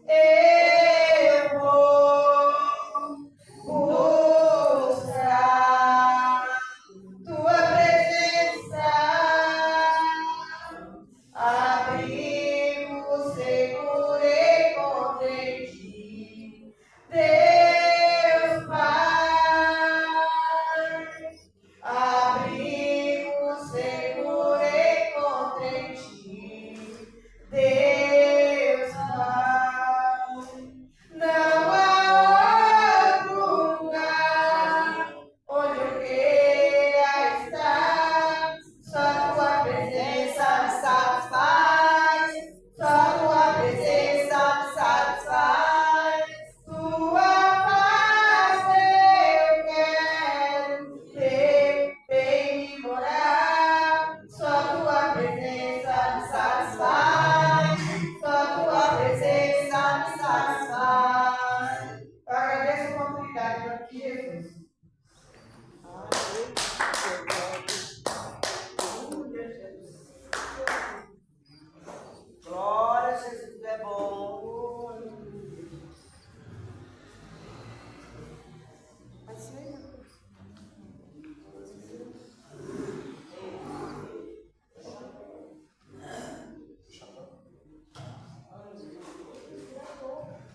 eu vou buscar tua presença, abrigo seguro encontrei ti, Deus Pai, abrigo seguro encontrei ti, Deus Pai. Não há outro lugar onde eu queira estar, só tua presença me satisfaz, só tua presença me satisfaz, tua paz eu quero ter, vem me morar, só tua presença me satisfaz, só tua presença me satisfaz. Eu agradeço a oportunidade para aqui, Jesus. Glória a Jesus, é bom.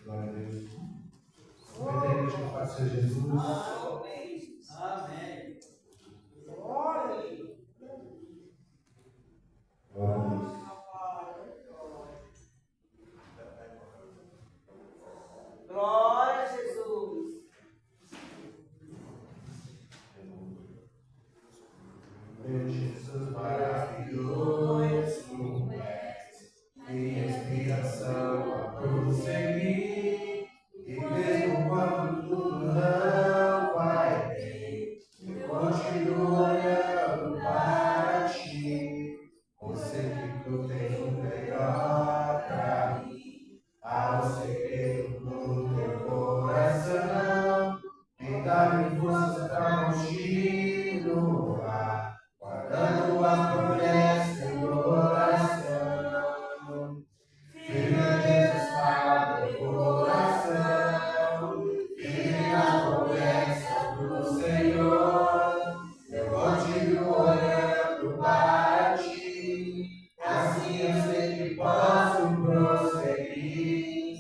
Glória a Deus. Compreendemos que pode ser Jesus. Amém. Glória a Deus. Glória a Deus. Glória a Jesus. Meu Jesus maravilhoso, minha inspiração a prosseguir, e mesmo quando tudo não vai bem, eu continuo olhando para ti, eu sei que tu tens o melhor para mim, há um segredo no teu coração, me dá-me força para continuar, guardando as promessas do coração. Firmeza está meu coração, firme nas promessas do Senhor. Eu continuo olhando para ti, assim eu sei que posso prosseguir.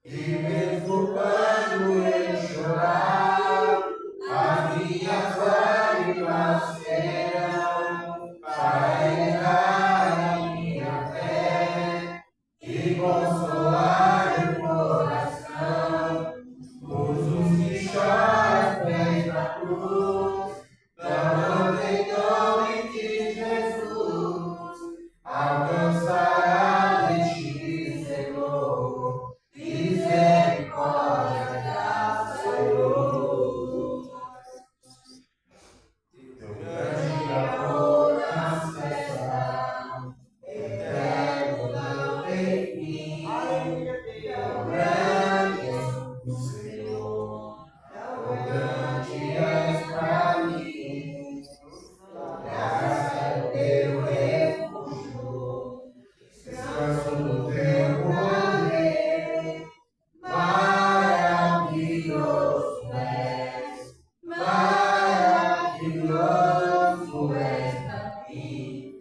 E mesmo quando eu chorar, as minhas lágrimas serão para elevar a minha fé e consolar o coração. Todos que choram aos pés da cruz, clamando em nome de Jesus, alcançará de ti, Senhor, misericórdia, graça, Senhor. Teu grande amor não cessará, eterno não tem fim. Tão grande és o Senhor, tão grande és para mim. Graça é o teu refúgio, descanso no teu poder. Maravilhoso és, maravilhoso és para mim.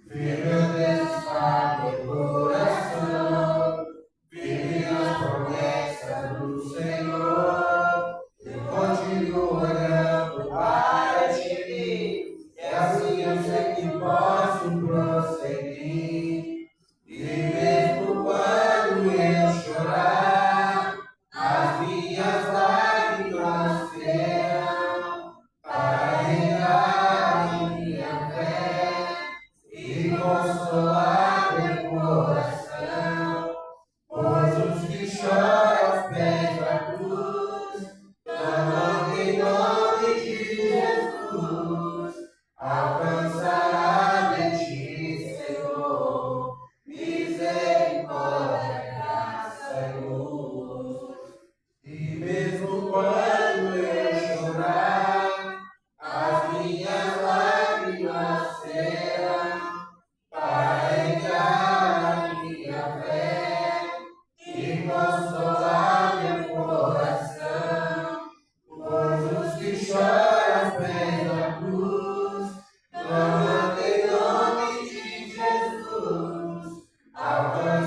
Firme está meu coração,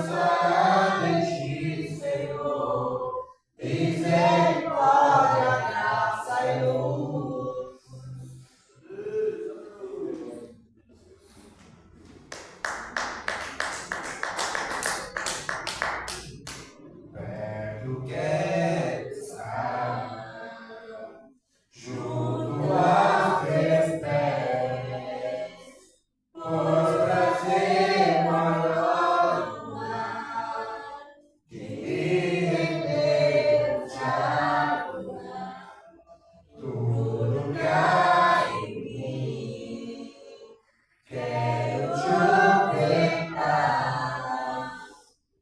confiado em ti, Senhor. Misericórdia, graça e luz. Perto quero estar, junto aos teus pés, pois prazer maior não há que me render te adorar. Tudo que há em mim, quero te ofertar,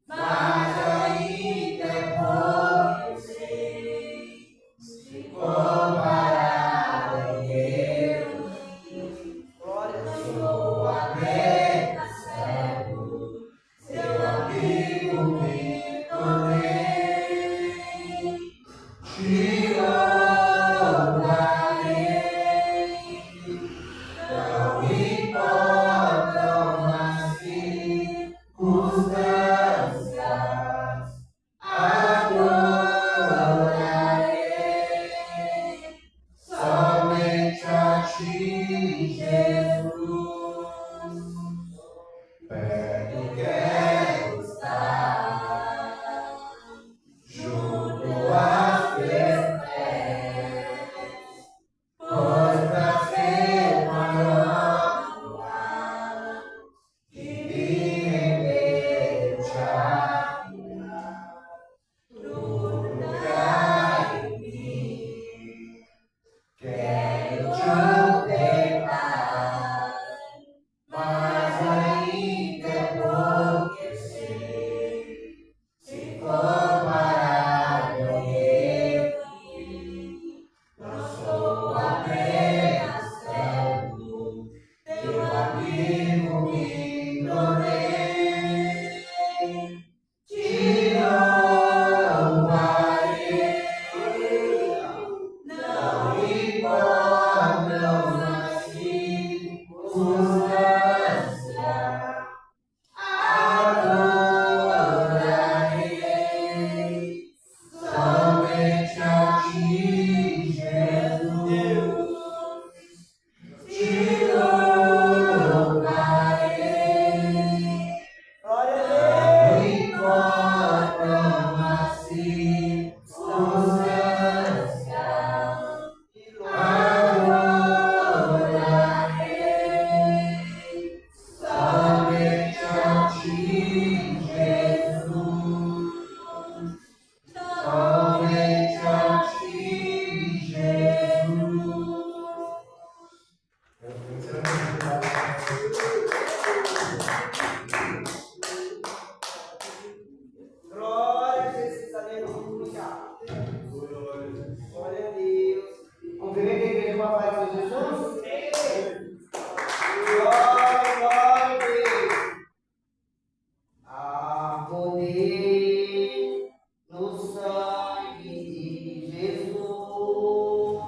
mas ainda é pouco eu sei, se comparado ao eu, Glória a Deus. sou apenas servo, seu amigo me tornei. Te louvarei, não importam as circunstâncias, adorarei somente a ti, Jesus. Perto quero estar, junto aos teus pés, pois prazer maior não há que me render te adorar. Tudo que há em mim, quero te ofertar, mas ainda é pouco eu sei, se comparado ao eu, não sou apenas servo, teu amigo me tornei. Te louvarei, não importam as circunstâncias, adorarei somente a ti, Jesus. Te louvarei, Glória a não Deus. importam as circunstâncias, Que louco. adorarei somente a ti, Jesus. Somente a ti, Jesus. Glória a Jesus, aleluia. Glória a Deus. Vamos ver que a igreja vai falar de Jesus? Glória, glória a Deus. Há poder no sangue de Jesus.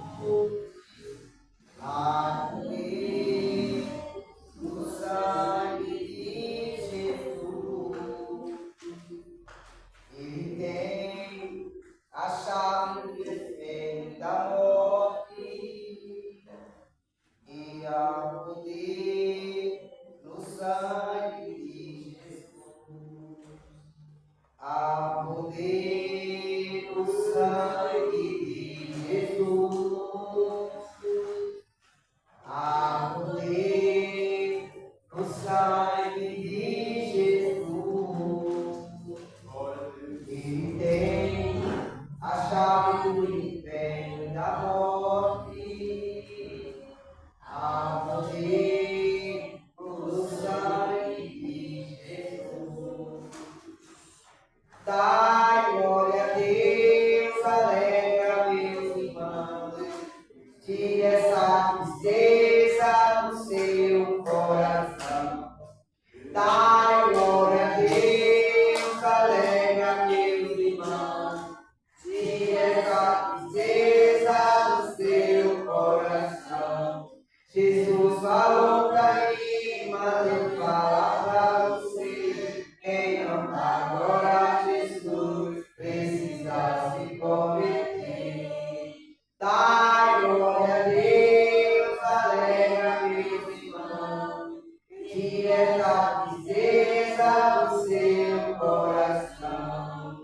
Há poder no sangue de Jesus. Ele tem a chave do inferno e da morte, e há poder no sangue de Jesus. Há poder no sangue de Jesus. Há poder no sangue de Jesus. Ele tem a chave do inferno e da morte. Há poder no sangue de Jesus. Dai glória a Deus, alegra meus irmãos. Tire essa tristeza do seu coração. Dai glória a Deus, alegra meus irmãos. Tire essa tristeza do seu coração. Jesus falou pra mim, mas eu falo pra você. Quem não tá Agora Jesus precisa se converter. Dai glória a Deus, alegra meus irmãos. Tire essa tristeza do seu coração.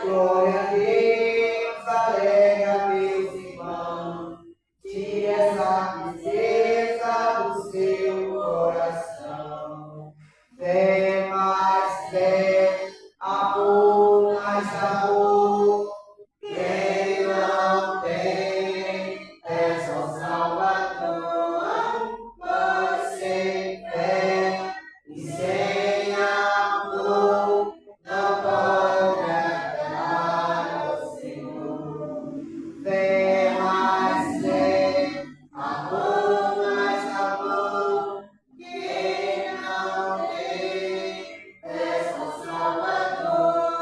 Glória a Deus, alegra meus irmãos. Tire essa tristeza do seu coração. Fé mais fé, amor mais amor. Quem não tem é só Salvador, pois sem fé e sem amor não pode agradar ao Senhor. Fé mais fé, amor mais amor. Quem não tem é só Salvador,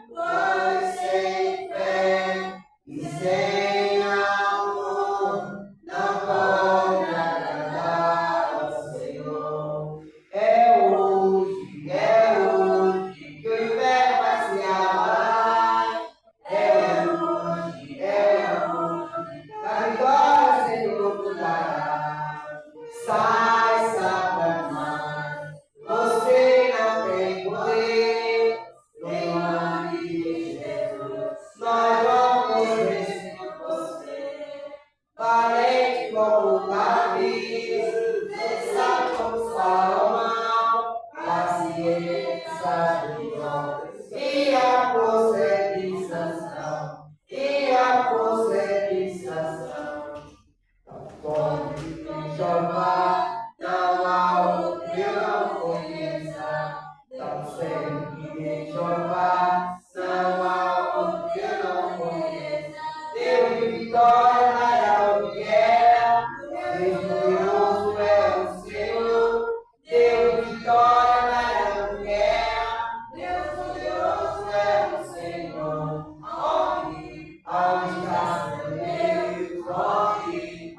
pois sem fé e sem amor não pode agradar ao Senhor. É hoje que o inferno vai se abalar. É hoje, a vitória Senhor nos dará. Sai, Satanás, você não tem poder. No nome de Jesus, nós vamos vencer você. Valente como Davi, sábio como Salomão, paciência de Jó, e a força é de Sansão, e a força é de Sansão. Pode Jeová, não há outro que eu não conheça. Tão sempre de Jeová, não há outro que eu não conheça. Deus de vitória na era de guerra, Deus glorioso é o Senhor. Deus de vitória na era de guerra, Deus glorioso é o Senhor. Onde está Deus?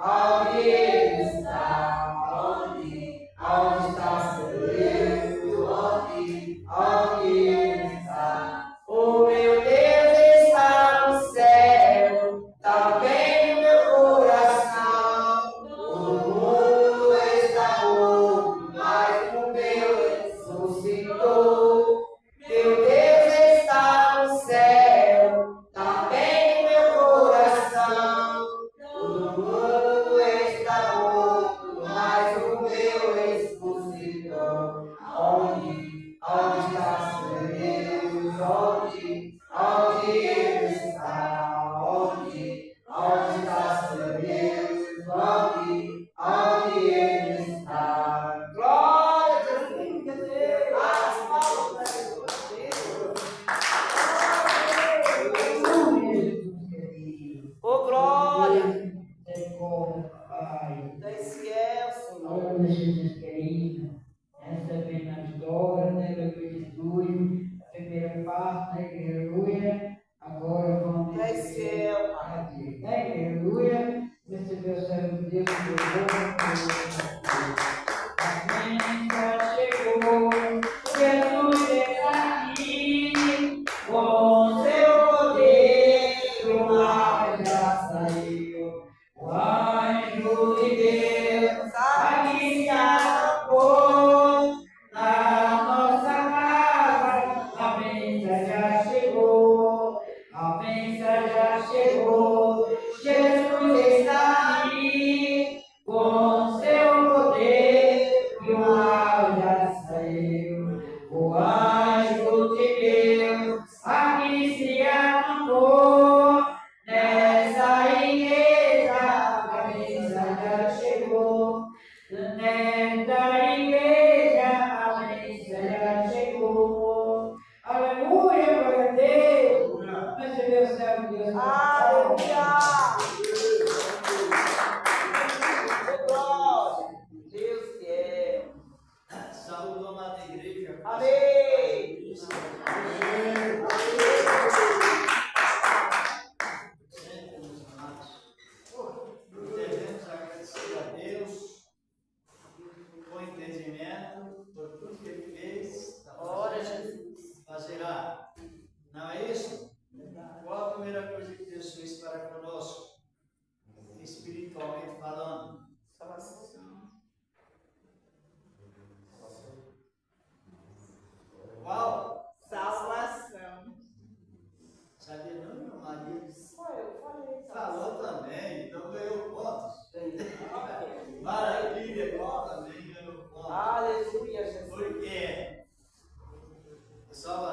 Onde Ele está? Onde está Deus? Onde Ele está? O meu Deus está no céu, também no meu coração. O mundo está morto, mas o meu ressuscitou. Meu Deus está no céu, também no meu coração. O mundo está morto, mas o meu ressuscitou. Onde está Deus? Onde Ele está? Onde está Deus? Onde Ele está? Glória a Deus! As palmas para Deus! Ô glória! Desse é o Senhor. Olha, Jesus querido, essa vez na história, né, aleluia, a primeira parte, né, aleluia, agora vamos Desse é o aqui, né, aleluia, receber o servo de Deus, a bênção chegou, Jesus está aqui, com seu poder, o mal já saiu, o anjo de Deus, aqui se acampou, na nossa casa, a bênção já chegou, a bênção já chegou, Jesus está aqui, com seu poder, e o mal já saiu, o anjo de Deus, aqui se acampou, nessa igreja, a bênção já chegou. Nesta igreja, a bênção já chegou. Aleluia, glória a Deus. Receber o céu de Deus. Aleluia! Glória! Deus que é. Saúde, amada igreja. Amém! Sempre nos amados. Devemos agradecer a Deus com entendimento por tudo que Ele fez. Glória a Jesus!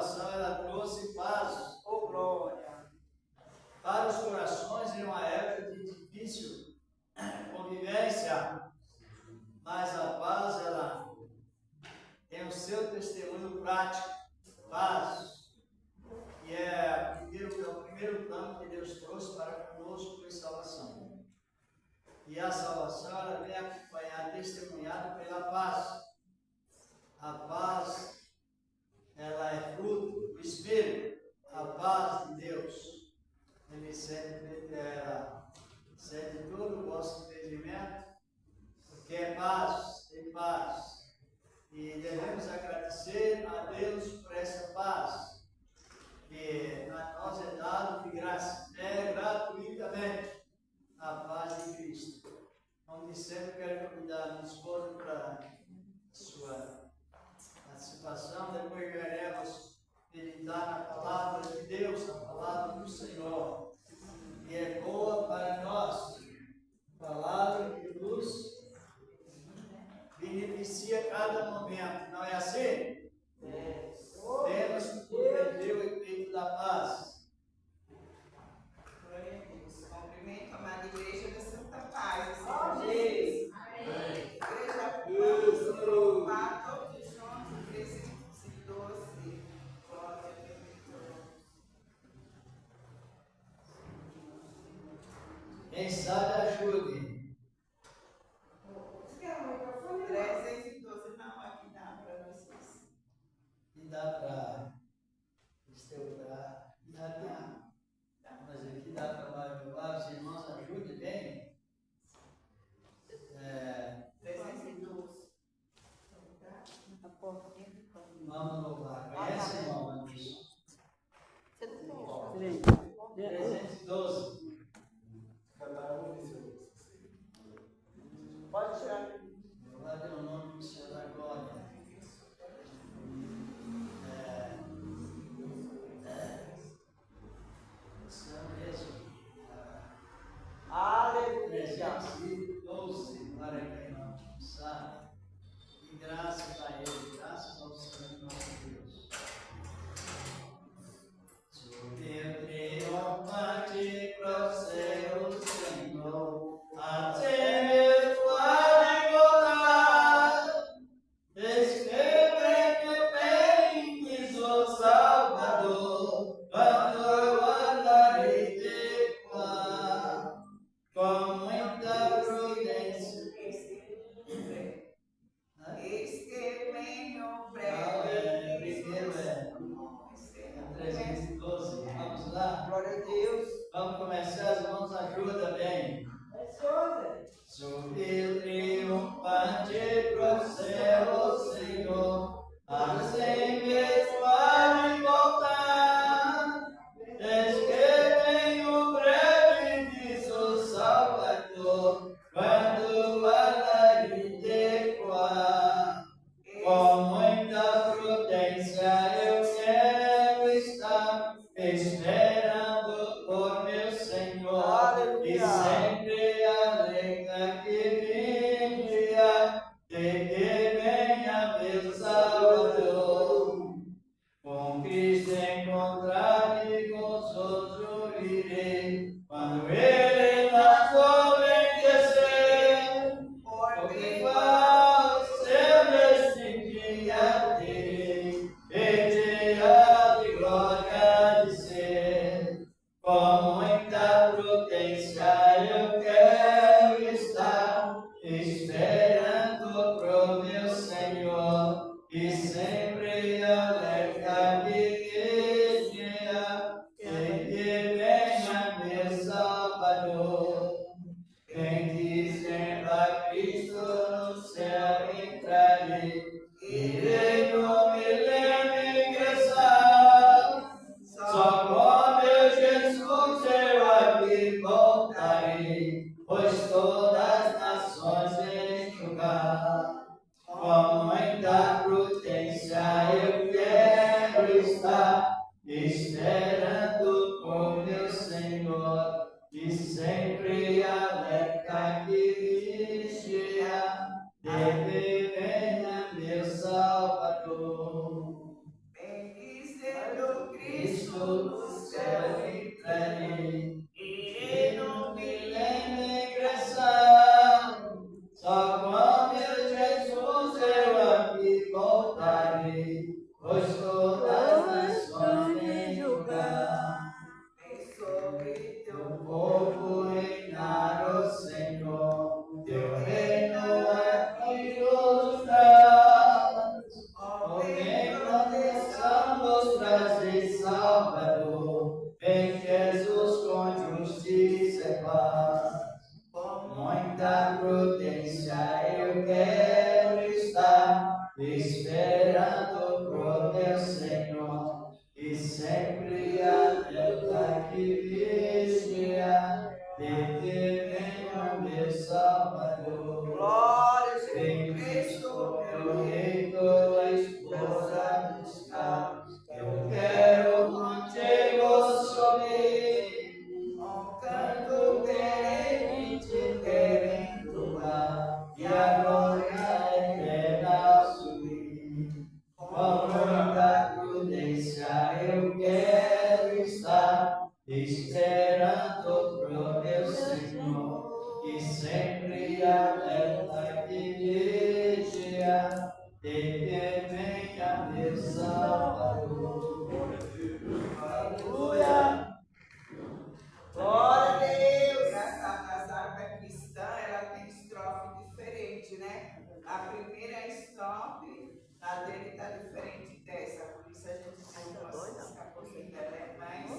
salvação ela trouxe paz Oh, glória. para os corações em uma época de difícil convivência, mas a paz ela tem o seu testemunho prático, paz, que é o primeiro plano que Deus trouxe para conosco foi salvação. E a salvação ela vem acompanhada, testemunhada pela paz. A paz ela é fruto do Espírito, a paz de Deus. Ele sempre cede todo o vosso entendimento, porque é paz, tem paz. E devemos agradecer a Deus por essa paz, que a nós é dado de graça, gratuitamente, a paz de Cristo. Como sempre, quero convidar a minha esposa para a sua participação, depois veremos meditar na palavra de Deus, na palavra do Senhor, que é boa para nós, palavra que nos beneficia cada momento, não é assim? Temos que compreender o efeito da paz. Glória a Deus. Cumprimento a amada igreja da Santa Paz. Igreja Paz, Pá, todos juntos, 312. Glória a Deus. Quem sabe ajude. Você quer o microfone? 312, não, aqui dá para vocês. E dá para estourar. Mas aqui dá para levar, os irmãos ajudem bem. 312. Vamos louvar. Conhece, irmão? Anderson? 312. Pode tirar. Louvado é o nome do Senhor da glória. São mesmo. Aleluia. 312. Glória a quem não sabe. E graças a Ele, graças ao Senhor nosso Deus. Teu triunfante procede o Senhor, até mesmo a igualdade. Escreve bem, diz o Salvador, quando andarei de paz, com muita prudência. Eis que venho Primeiro breve. 312. Vamos lá? Glória a Deus. Vamos começar, os irmãos ajudam bem. Subiu triunfante pro céu, Senhor, assim mesmo há de voltar. Eis que venho breve, diz o Salvador, quando andarei de paz. Com muita prudência eu quero estar esperando por meu Senhor. E sempre alegra que vigia, de que venha meu Salvador. Com Cristo encontrar-me gozoso irei, quando Ele nas nuvens descer. Porque igual celeste dia terei, e dia de glória de ser. Com muita prudência eu quero estar esperando pro meu Senhor, e sempre alerta que dia em que venha meu Salvador. Quem quiser a Cristo no céu entrarei, irei no milênio ingressar. Só com meu Jesus eu aqui voltarei, pois todas as nações enxugar. Com muita prudência eu quero estar esperando por meu Senhor, e sempre alerta que vigia, de que venha meu Salvador. Bem dizer Cristo no céu entregue, e no milênio ingressar. Só quando eu, Jesus, eu aqui voltarei, pois todas as nações têm julgar. Vem sobre Teu povo reinar, ó Senhor, teu reino aqui nos traz. Ó, vem proteção nos trazer Salvador, vem Jesus com justiça e paz. Com muita prudência eu quero estar, esperando pro meu Senhor, e sempre alerta que vigia, de que venha meu Salvador. glória, Vem Jesus Cristo, Cristo, meu rei, tua esposa buscar. Eu quero contigo sorrir, um canto querem te querem louvar, e a glória eterna subir. Com muita prudência eu quero estar, esperando pro meu Senhor, que sempre alerta que vigia, de que venha meu Salvador. Aleluia! glória a Deus. Essa harpa cristã, ela tem estrofe diferente, né? A primeira estrofe, a dele está diferente dessa, por isso a gente colocou essa escapulinha, né? Mas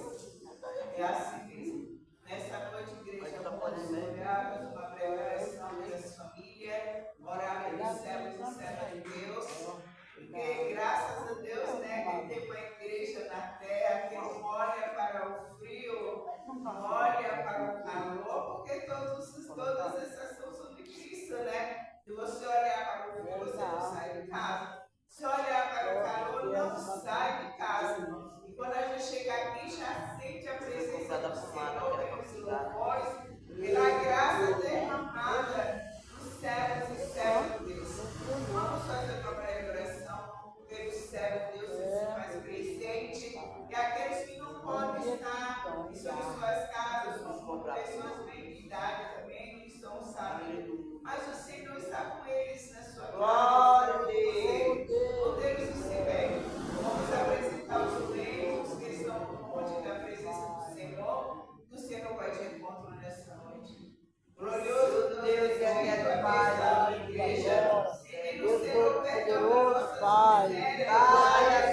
é assim mesmo. Nessa noite, igreja, vamos orar, fazer uma breve oração pelas famílias, orar pelos servos e servas de Deus, porque graças a Deus, né, que tem uma igreja na terra que não olha para o frio, não olha para o calor, porque todas essas são de Cristo, né? Se você olhar para o frio, você não sai de casa. Se olhar para o calor, não sai de casa. E quando a gente chega aqui, já sente a presença do Senhor, pelos louvores, pela graça derramada dos servos e servas de Deus. Vamos fazer uma breve oração pelos servos de Deus que se faz presente e aqueles que não podem estar em suas casas, são pessoas bem de idade também, não estão sabendo. Mas o Senhor está com eles na sua casa. Glória a Deus. Onde eles estiverem, vamos apresentar os leitos que estão longe da presença do Senhor. O Senhor vai te encontrar nessa noite. Glorioso Deus, que é a tua paz da igreja. Seguindo o Senhor, perdoa nossas misérias.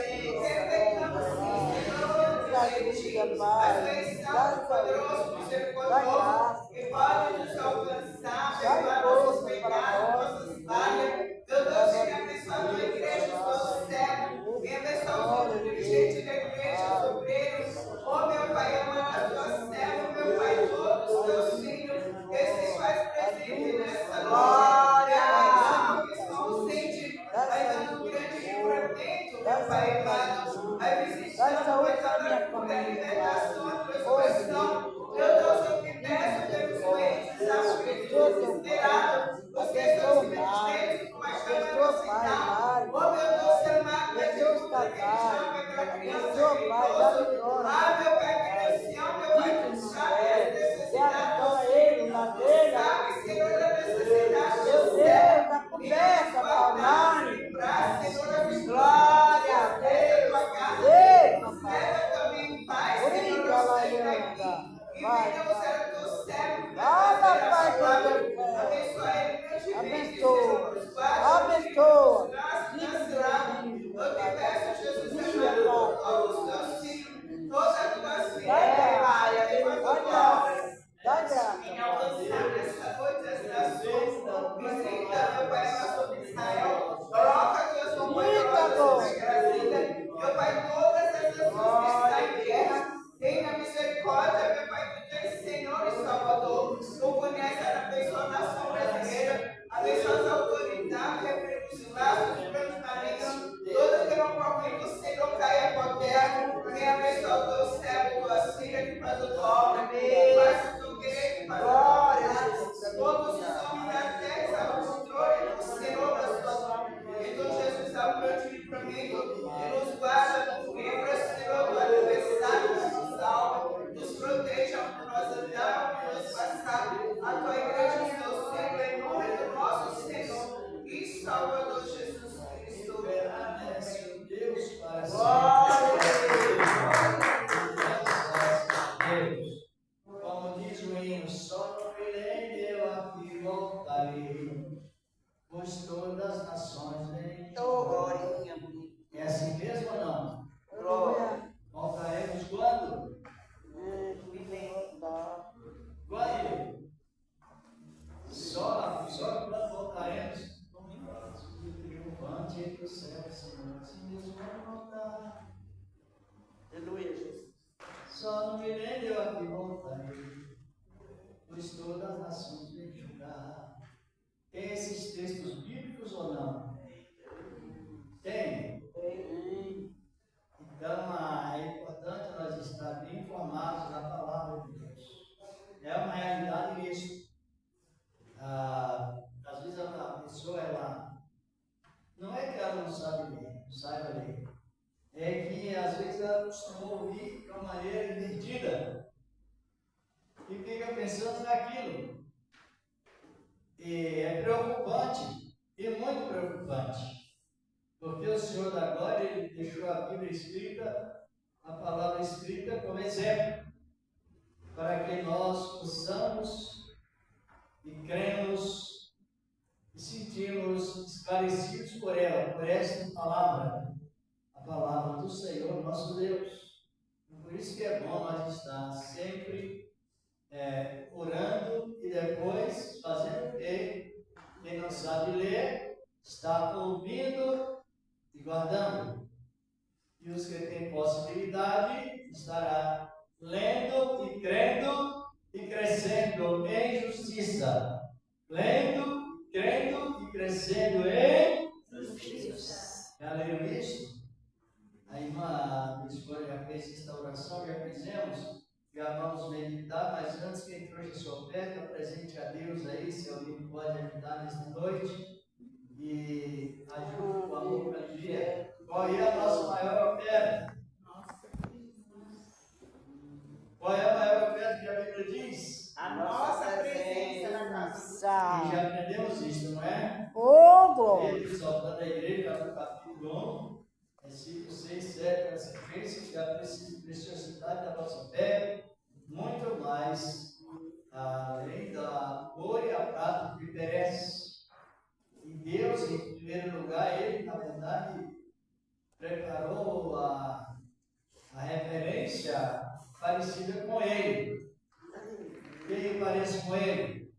Pecamos sim, Senhor, mas tu és salvo, poderoso, misericordioso, que pode nos alcançar, perdoar nossos pecados, nossas falhas. Meu Deus, venha abençoar a tua igreja, os teus servos, venha abençoar os dirigentes da igreja, os obreiros. Oh, meu Pai, amar a tua serva, meu Pai, todos os teus filhos, que se faz presente nessa glória. Que estão sente, vai dando um grande livramento, meu Pai amado, vai visitando, vai dando cura, libertação, ressurreição. Meu Deus, eu te peço pelos doentes, aflitos, desesperados, os que estão submetidos, com mais capacidade. Oh, meu Deus, ser amado, vai ter um aquele jovem, aquela criança, aquele idoso. Ah, meu Pai, aquele ancião, meu Pai, tu sabe as necessidades do filho. Tu sabe, Senhor, a necessidade do céu. Conversa, Palmari, para Senhor, a glória a Deus, tua casa. Leva também paz, Senhor, eu sei daqui. E venha usar o teu servo para fazer a sua palavra. Abençoa ele grandemente, Senhor, nos guarde, nos nascerá. Eu te peço, Jesus, amado, todos os teus filhos, todas as tuas filhas, Pai, abençoa a tua obra. Em alcançar nesta noite as nações, visita, meu Pai, a nação de Israel, coloca tuas mãos poderosas na Brasília, meu Pai, todas as nações que estão em guerra, tenha misericórdia, meu Pai, tu és Senhor e Salvador, tu conheces a pessoa, a nação brasileira, abençoa as autoridades, repreende os laços, repreende os malignos, todo que não confia no Senhor caia por terra, venha abençoar o teu servo, tua filha que faz a tua obra, faz o teu querer que faz a tua obra, todos os homens da terra estão no controle do Senhor das suas mãos. Então Jesus dá um grande livramento e nos guarda, nos livra, Senhor, do ano milênio eu aqui voltarei, pois todas as nações vêm julgar. Tem esses textos bíblicos ou não? Tem? Então é importante nós estar bem informados da palavra de Deus. É uma realidade isso. Às vezes a pessoa, ela não é que ela não sabe ler, não saiba ler. É que às vezes ela costuma ouvir de uma maneira invertida e fica pensando naquilo. E é preocupante, e muito preocupante, porque o Senhor da Glória, Ele deixou a Bíblia escrita, a palavra escrita como exemplo, para que nós possamos e cremos e sentimos esclarecidos por ela, por esta palavra, a palavra do Senhor nosso Deus. Por isso que é bom nós estar sempre orando e depois fazendo o quê? Quem não sabe ler, está ouvindo e guardando. E os que têm possibilidade, estará lendo e crendo e crescendo em justiça. Lendo, crendo e crescendo em justiça. Já leram isso? A irmã esposa já fez esta oração, já fizemos. Já vamos meditar, mas antes quem trouxe a sua oferta, apresente a Deus aí, se alguém pode ajudar nesta noite. E ajude com amor para dia. Qual é a nossa maior oferta? Qual é a maior oferta que a Bíblia diz? A nossa presença na E já aprendemos isso, não é? Ô, glória! Ele diz ao da igreja, no capítulo 1, versículo 6, 7, na sequência, que a preciosidade da vossa fé, muito mais, além da ouro e a prata que perece. E Deus, em primeiro lugar, Ele, na verdade, preparou a referência parecida com Ele. Quem parece com Ele?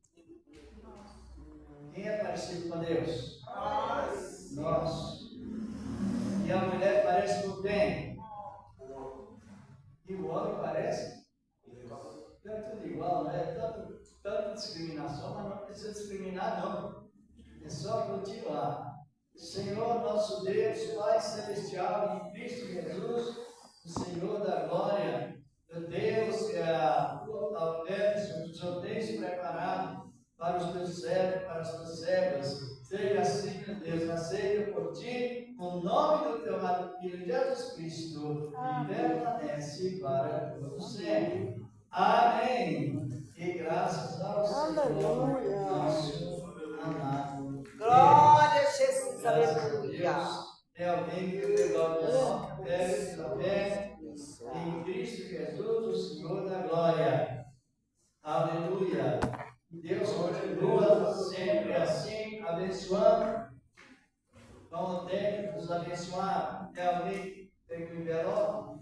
Quem é parecido com Deus? Nós. E a mulher parece com quem? E o homem parece? É tudo igual, não é? Tanta discriminação, mas não precisa discriminar, não. É só continuar. Senhor nosso Deus, Pai Celestial, em Cristo Jesus, o Senhor da Glória, meu Deus, que a tua oferta, o Senhor tens preparado para os teus servos, para as tuas servas. Seja assim, meu Deus, aceita por ti, no nome do teu amado Filho Jesus Cristo, e permanece para todo sempre. Amém. E graças ao Senhor, nosso amado. Glória a Jesus, Graças aleluia. a Deus. É alguém que pegou a fé em Cristo Jesus, o Senhor da Glória. Aleluia. Deus continua sempre assim, abençoando. Como tem que nos abençoar? Tem alguém que tem que envelope?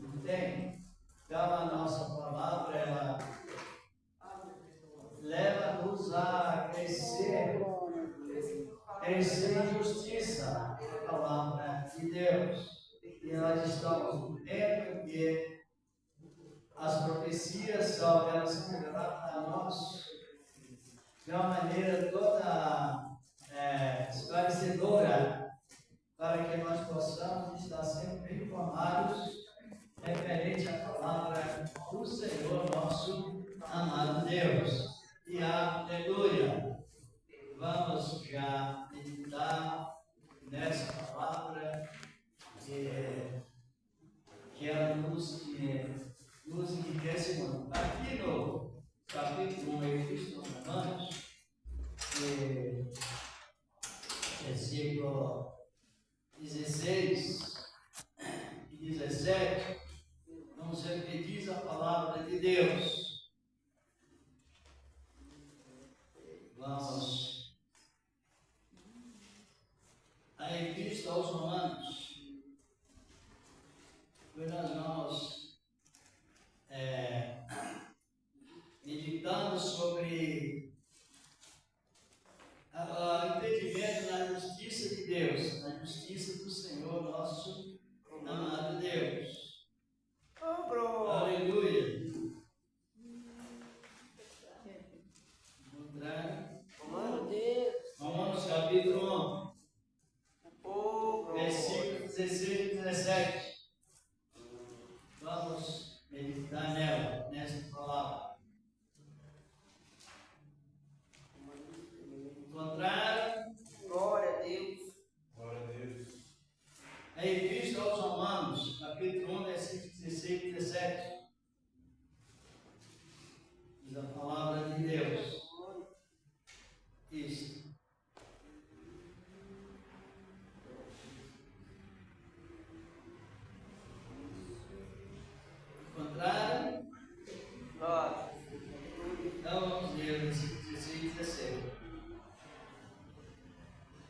Não tem? Então a nossa palavra, ela leva-nos a crescer em justiça, a palavra de Deus. E nós estamos vendo que as profecias elas se revelaram a nós de uma maneira toda esclarecedora, para que nós possamos estar sempre informados referente à palavra do Senhor nosso amado Deus. E aleluia! Vamos já meditar nessa palavra que ela nos enriquece muito. Aqui no capítulo 1, Epístola aos Romanos, versículo 16 e 17, vamos ver o que diz a palavra de Deus. Vamos a Epístola aos Romanos, pois nós vamos meditando sobre o entendimento na justiça de Deus, na justiça do Senhor nosso amado Deus. Aleluia. meditar nela, nessa palavra. Encontraram? Glória a Deus. Glória a Deus. A Epístola aos Romanos, capítulo 1, versículos 16 e 17. Diz a palavra de Deus. Isso. Encontraram? Glória. Então vamos ler o versículo 16 e 17.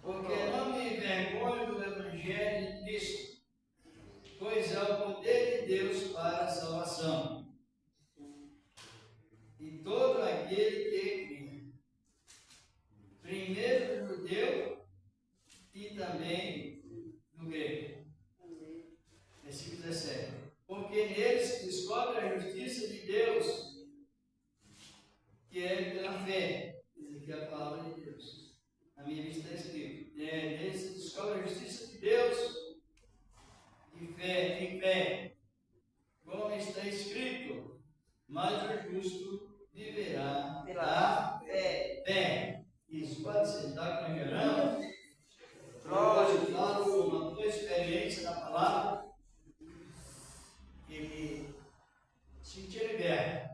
Porque não me envergonho do Evangelho de Cristo, pois é o poder de Deus para a salvação. E todo aquele que crê, primeiro do judeu e também do grego. Versículo 17. Porque neles se descobre a justiça de Deus, que é pela fé. Diz aqui a palavra de Deus. Na minha lista está escrito. Neles se descobre a justiça de Deus, e fé, em fé. Como está escrito, mas o justo viverá Pela fé. Fé. Isso pode sentar com o verão. Glória. Hoje falo uma boa experiência da palavra. Ele sentia liberto.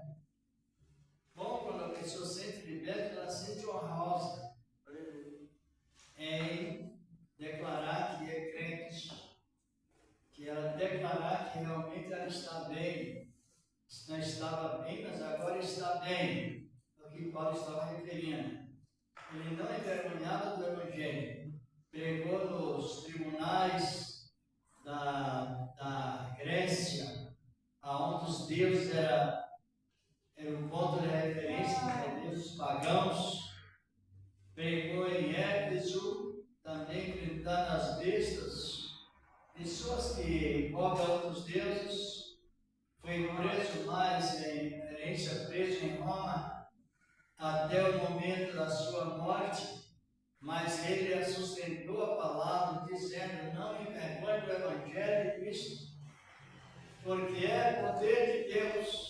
Bom, quando a pessoa sente liberta, ela sente honrosa em declarar que é crente, que ela declarar que realmente ela está bem, não estava bem, mas agora está bem, é o que Paulo estava referindo. Ele não envergonhava do Evangelho, pregou nos tribunais da Grécia, aonde os deuses era o ponto de referência para deuses pagãos, pregou em Éfeso, também enfrentando as bestas, pessoas que invocam outros deuses. Foi preso mais em referência, preso em Roma, até o momento da sua morte, mas ele sustentou a palavra, dizendo: não me envergonhe do Evangelho de Cristo, porque é poder de Deus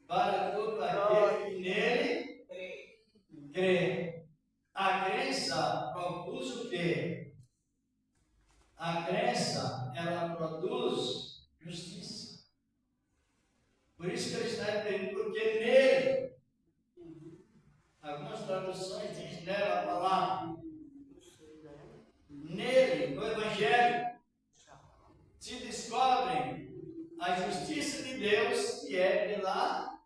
para todo aquele que nele crê. A crença produz o quê? A crença, ela produz justiça. Por isso que ele está dizendo, porque nele, algumas traduções dizem nela a palavra, nele, no Evangelho, se descobrem a justiça de Deus, que é pela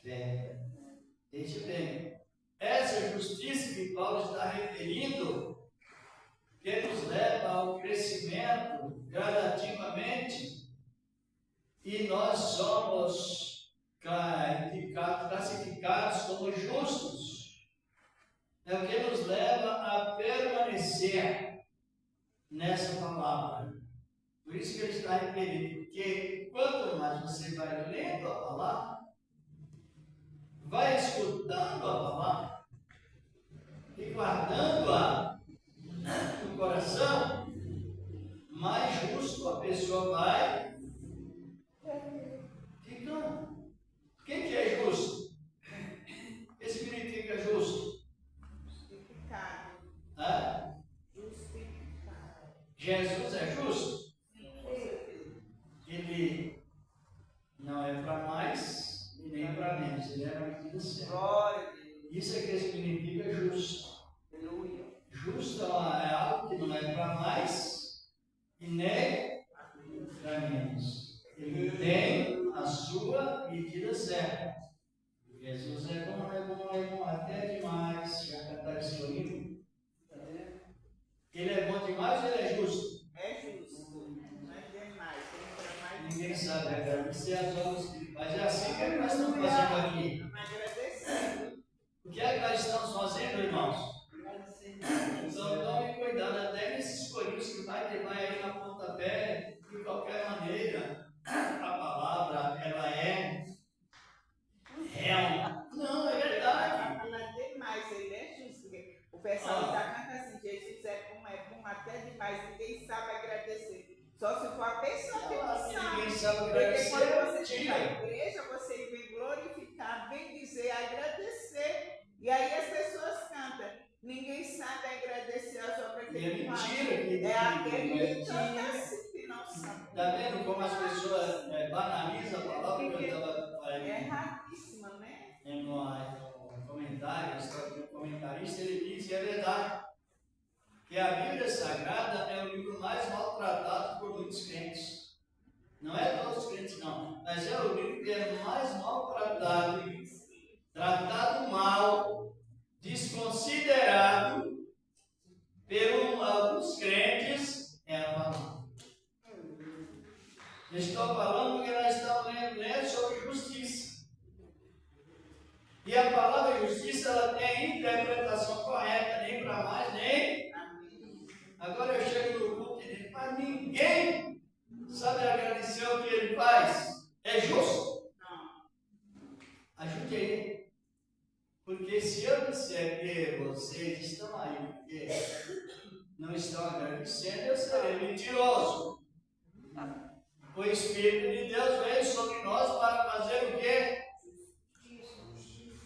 fé. Veja bem, essa justiça que Paulo está referindo, que nos leva ao crescimento gradativamente, e nós somos classificados como justos, é o que nos leva a permanecer nessa palavra. Por isso que ele está referindo, que quanto mais você vai lendo a palavra, vai escutando a palavra e guardando-a no coração, mais justo a pessoa vai ficando. Quem que é justo? O que significa justo? Justificado. Hã? Justificado. Jesus é justo? Ele não é para mais e nem para menos, ele é na medida certa. Glória a Deus. Isso é que significa justo. Aleluia. Justo é algo que não é para mais e nem para menos. Ele tem a sua medida certa. Jesus é bom, até demais. Já cantaram esse hino? Ele é bom demais ou ele é justo? É justo. Mas é mais. Tem para mais. Ninguém sabe, agradecer as obras que mas é assim que nós estamos fazendo aqui. Agradecendo. O que é que nós estamos fazendo, irmãos? Então tome cuidado, até nesses corinhos que vai aí na pontapé, de qualquer maneira, a palavra, ela é real. Não, é verdade. Ela é demais, ele é justo. O pessoal está cantando assim, Jesus é bom até demais, ninguém sabe agradecer. Só se for a pessoa que não sabe. Ninguém sabe Porque quando agradecer. você mentira. Na igreja, você vem glorificar, bem dizer, agradecer. E aí as pessoas cantam. Ninguém sabe agradecer as obras que E é ele faz. mentira. É aquele que canta assim, que não sabe. Está vendo como as pessoas banalizam a palavra que eu estava falando? É erradíssima, né? No comentário, a história do comentarista, ele diz, e é verdade, que a Bíblia Sagrada é o livro mais maltratado por muitos crentes. Não é todos os crentes, não, mas é o livro que é mais maltratado, tratado mal, desconsiderado por alguns crentes, é a palavra. Estou falando porque nós estamos lendo sobre justiça. E a palavra justiça, ela tem interpretação correta, nem para mais, nem. Agora eu chego no culto e digo, mas ninguém sabe agradecer o que ele faz. É justo? Não. Ajude aí. Porque se eu disser que vocês estão aí porque não estão agradecendo, eu serei mentiroso. O Espírito de Deus veio sobre nós para fazer o quê?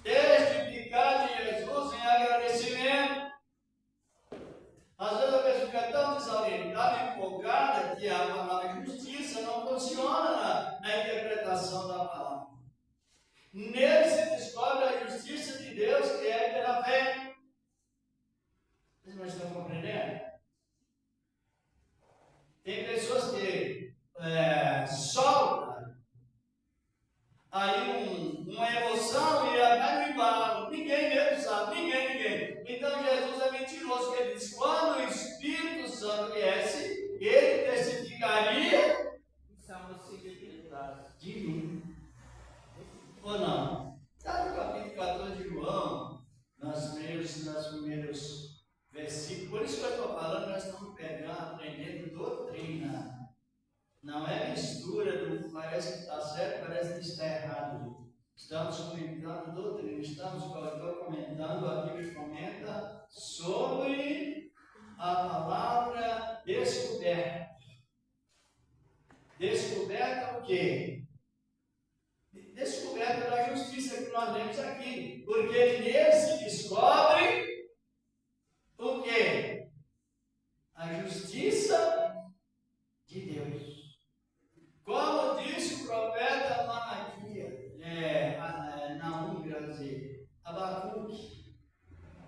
Testificar de Jesus em agradecimento. Às vezes a pessoa fica tão desorientada, empolgada, que a palavra justiça não funciona na interpretação da palavra. Nele se descobre a justiça de Deus, que é pela fé. Vocês não estão compreendendo? Tem pessoas que soltam aí uma emoção e vai no embalo. Ninguém mesmo sabe, ninguém. Então Jesus é mentiroso, que ele diz, quando o Espírito Santo viesse, ele testificaria de mim. Ou não? Está no capítulo 14 de João, nos primeiros versículos. Por isso que eu estou falando, nós estamos aprendendo doutrina. Não é mistura do parece que está certo, parece que está errado. Estamos comentando doutrina, estamos comentando, a Bíblia comenta sobre a palavra descoberta. Descoberta o quê? Descoberta da justiça que nós vemos aqui. Porque nele se descobre o quê? A justiça de Deus. Como disse o profeta Malaquias, Naum, quer dizer, Abacuque,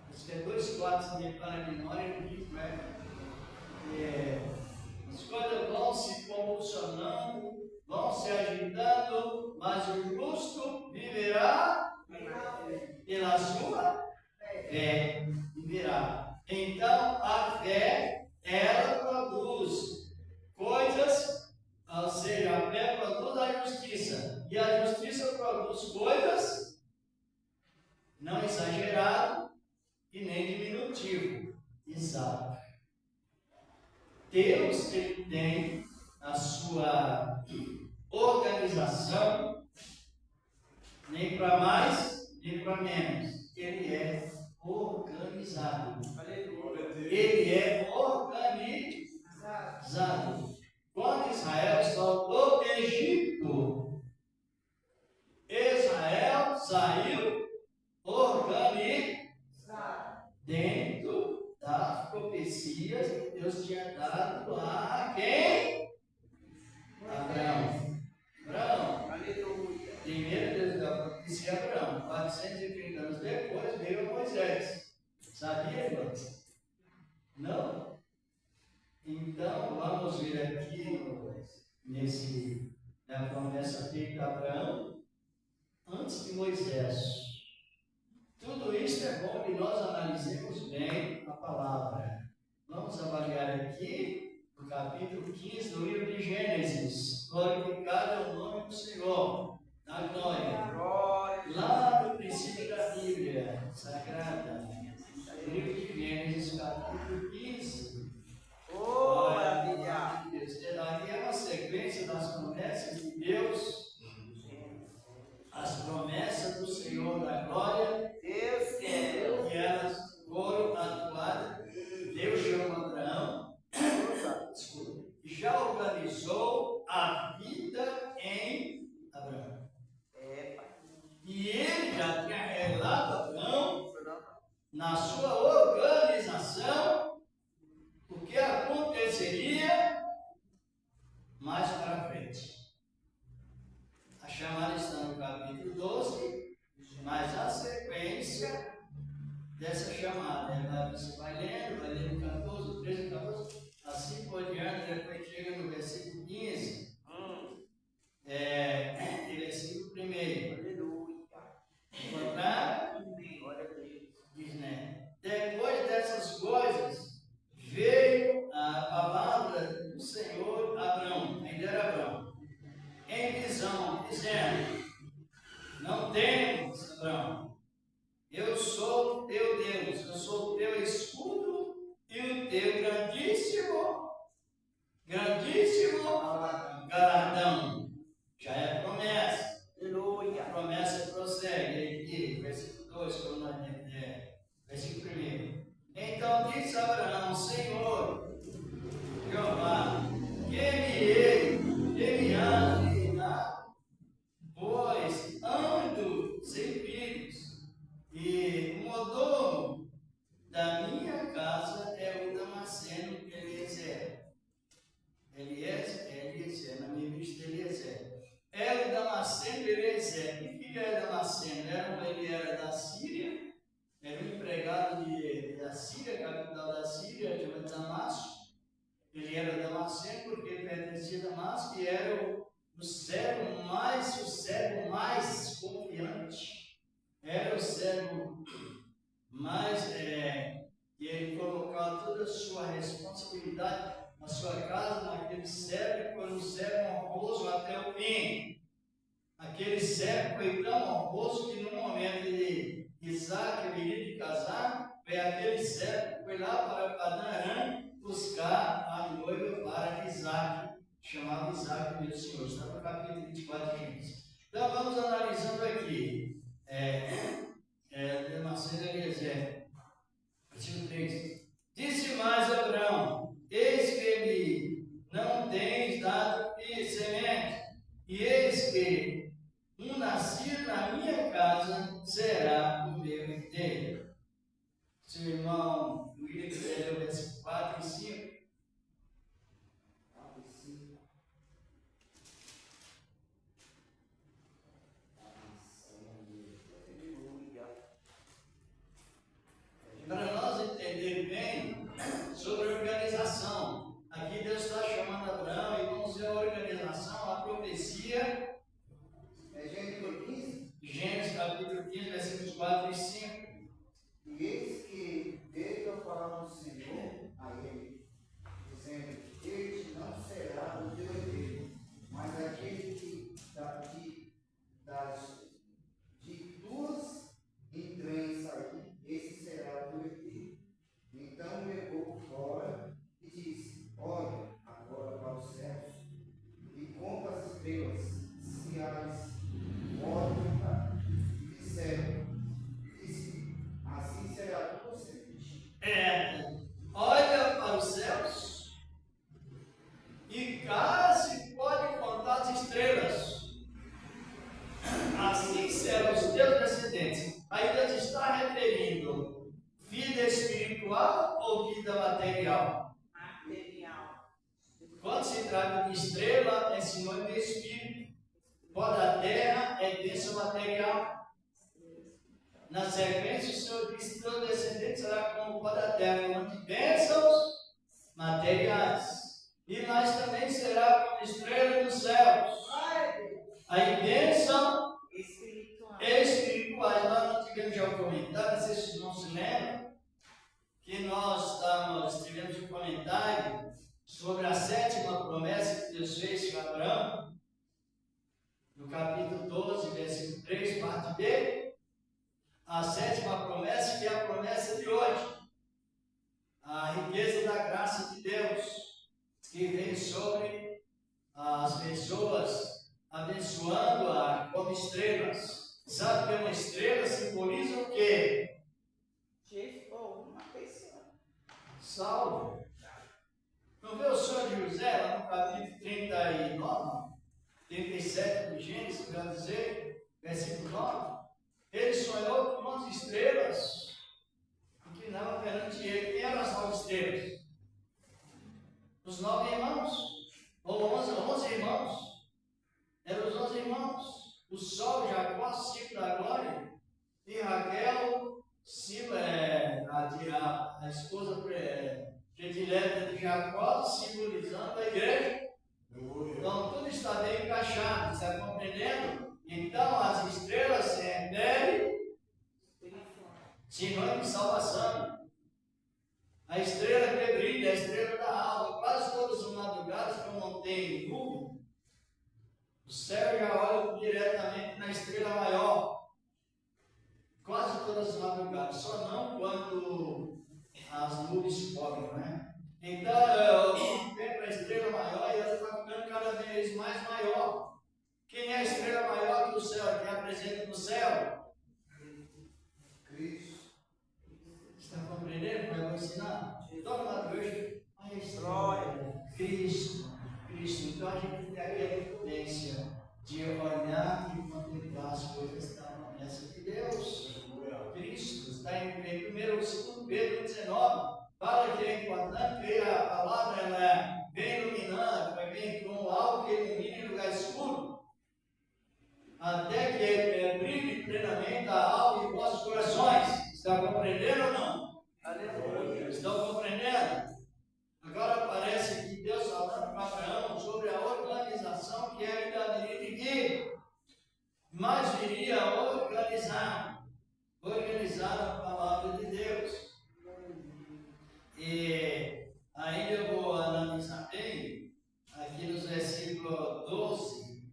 os dois quadros que me para a memória, ele diz, as coisas vão se convulsionando, vão se agitando, mas o justo viverá pela sua fé, viverá. Então, a fé, ela produz coisas. Ou seja, a fé produz a justiça. E a justiça produz coisas não exagerado e nem diminutivo. Exato. Deus, ele tem a sua organização, nem para mais, nem para menos. Ele é organizado. Ele é organizado. Quando Israel saiu do Egito, Israel saiu organizado dentro das profecias que Deus tinha dado a quem? Abraão. Primeiro Deus deu a profecia a Abraão. 430 anos depois veio Moisés. Sabia, irmãos? Não? Então, vamos ver aqui na promessa feita a Abraão, antes de Moisés. Tudo isso é bom que nós analisemos bem a palavra. Vamos avaliar aqui o capítulo 15 do livro de Gênesis. Glorificado é o nome do Senhor, na glória. Lá no princípio da Bíblia Sagrada, o livro de Gênesis, capítulo 15. Oh, maravilha! Ali é uma sequência das promessas de Deus, as promessas do Senhor da glória, Deus quer. e elas foram atuadas. Deus chama Abraão, já organizou a vida em Abraão. dizendo: não temas, Abraão, eu sou teu Deus, eu sou o teu escudo e o teu grandíssimo galardão. Já é promessa. Aleluia. A promessa prossegue aqui, versículo 2, versículo 1. Então disse Abraão: Senhor, Jeová, que me hás de dar, pois ando sem filhos, e o mordomo da minha casa é o Damasceno Eliezer. Eliezer, na minha vista, Eliezer. Era o Damasceno Eliezer. Que filho era Damasceno? Ele era da Síria, era um empregado da Síria, capital da Síria, chamado Damasco. Ele era Damasceno porque ele pertencia a Damasco e era o servo mais confiante. Era o servo mais. E ele colocava toda a sua responsabilidade na sua casa, naquele servo, que foi um servo honroso até o fim. Aquele servo foi tão honroso que no momento de Isaac viria de casar, foi aquele servo que foi lá para Padã Arã buscar a noiva para Isaac, chamava Isaac, meu Senhor. Está no capítulo 24 de Gênesis. Então vamos analisando aqui. Damasceno Eliezer, versículo 3. Disse mais Abraão: eis que me não tens dado semente, e eis que um nascido na minha casa será o meu herdeiro. Seu irmão William quiser ler o versículo 4 e 5. Para nós entender bem sobre a organização, aqui Deus está chamando Abraão e vamos ver a organização, a profecia. Gênesis capítulo 15, versículos 4 e 5. E eis que veio a palavra do Senhor a ele, dizendo: este não será o teu herdeiro, mas aquele que de tuas entranhas sair, esse será o teu herdeiro. Então levou fora e disse: olha agora para os céus e conta as estrelas, se as podem contar. E disseram: assim será a tua semente. Olha para os céus e cá se pode contar as estrelas. Assim serão os teus descendentes. Aí Deus está referindo vida espiritual ou vida material? Material. Quando se trata de estrela, é sinônimo de espírito. Pó da terra é bênção material. Na sequência, o Senhor disse: teu descendente será como o pó da terra, falando de bênçãos materiais. E nós também será como estrela dos céus. Aí, bênção espirituais. Nós não tivemos já o comentário, vocês não se lembram? Que nós tivemos um comentário sobre a sétima promessa que Deus fez com Abraão, no capítulo 12, versículo 3, parte B. A sétima promessa, que é a promessa de hoje, a riqueza da graça de Deus, que vem sobre as pessoas, abençoando-a como estrelas. Sabe que uma estrela simboliza o quê? Uma pessoa. Salvo. Não vê o sonho de José, lá no capítulo 39, 37 de Gênesis, quer dizer, versículo 9? Ele sonhou com 11 estrelas que inclinavam perante ele. Quem eram as 9 estrelas? Os 9 irmãos, ou 11 irmãos. Eram os 11 irmãos. O Sol, Jacó, símbolo da glória, e Raquel, símbolo, a esposa predileta de Jacó, simbolizando a igreja. Então tudo está bem encaixado, está compreendendo? Então as estrelas se referem sinônimo de salvação. A estrela que brilha, a estrela da alva, quase todas as madrugadas que eu não tenho nuvem, o céu já olha para o na estrela maior, quase todas as madrugadas, só não quando as nuvens cobrem, né? Então, eu contemplo a estrela maior e ela está ficando cada vez mais maior. Quem é a estrela maior que o céu, que é a presença do céu? Cristo. Está compreendendo? Vai ensinar? Toda madrugada, a estrela, Cristo. Então a gente tem aquela influência de olhar e contemplar as coisas da promessa de Deus. Cristo está em 2 Pedro 19. Fala que é importante que a palavra ela vem iluminando, vem como algo que ilumina em lugar escuro, até que brilhe plenamente a alma e vossos corações. Está compreendendo ou não? Aleluia. Estão compreendendo? Agora parece que Deus falando para Abraão sobre a organização que ainda haveria de vir, mas viria organizar a palavra de Deus. E ainda eu vou analisar bem aqui nos versículos 12,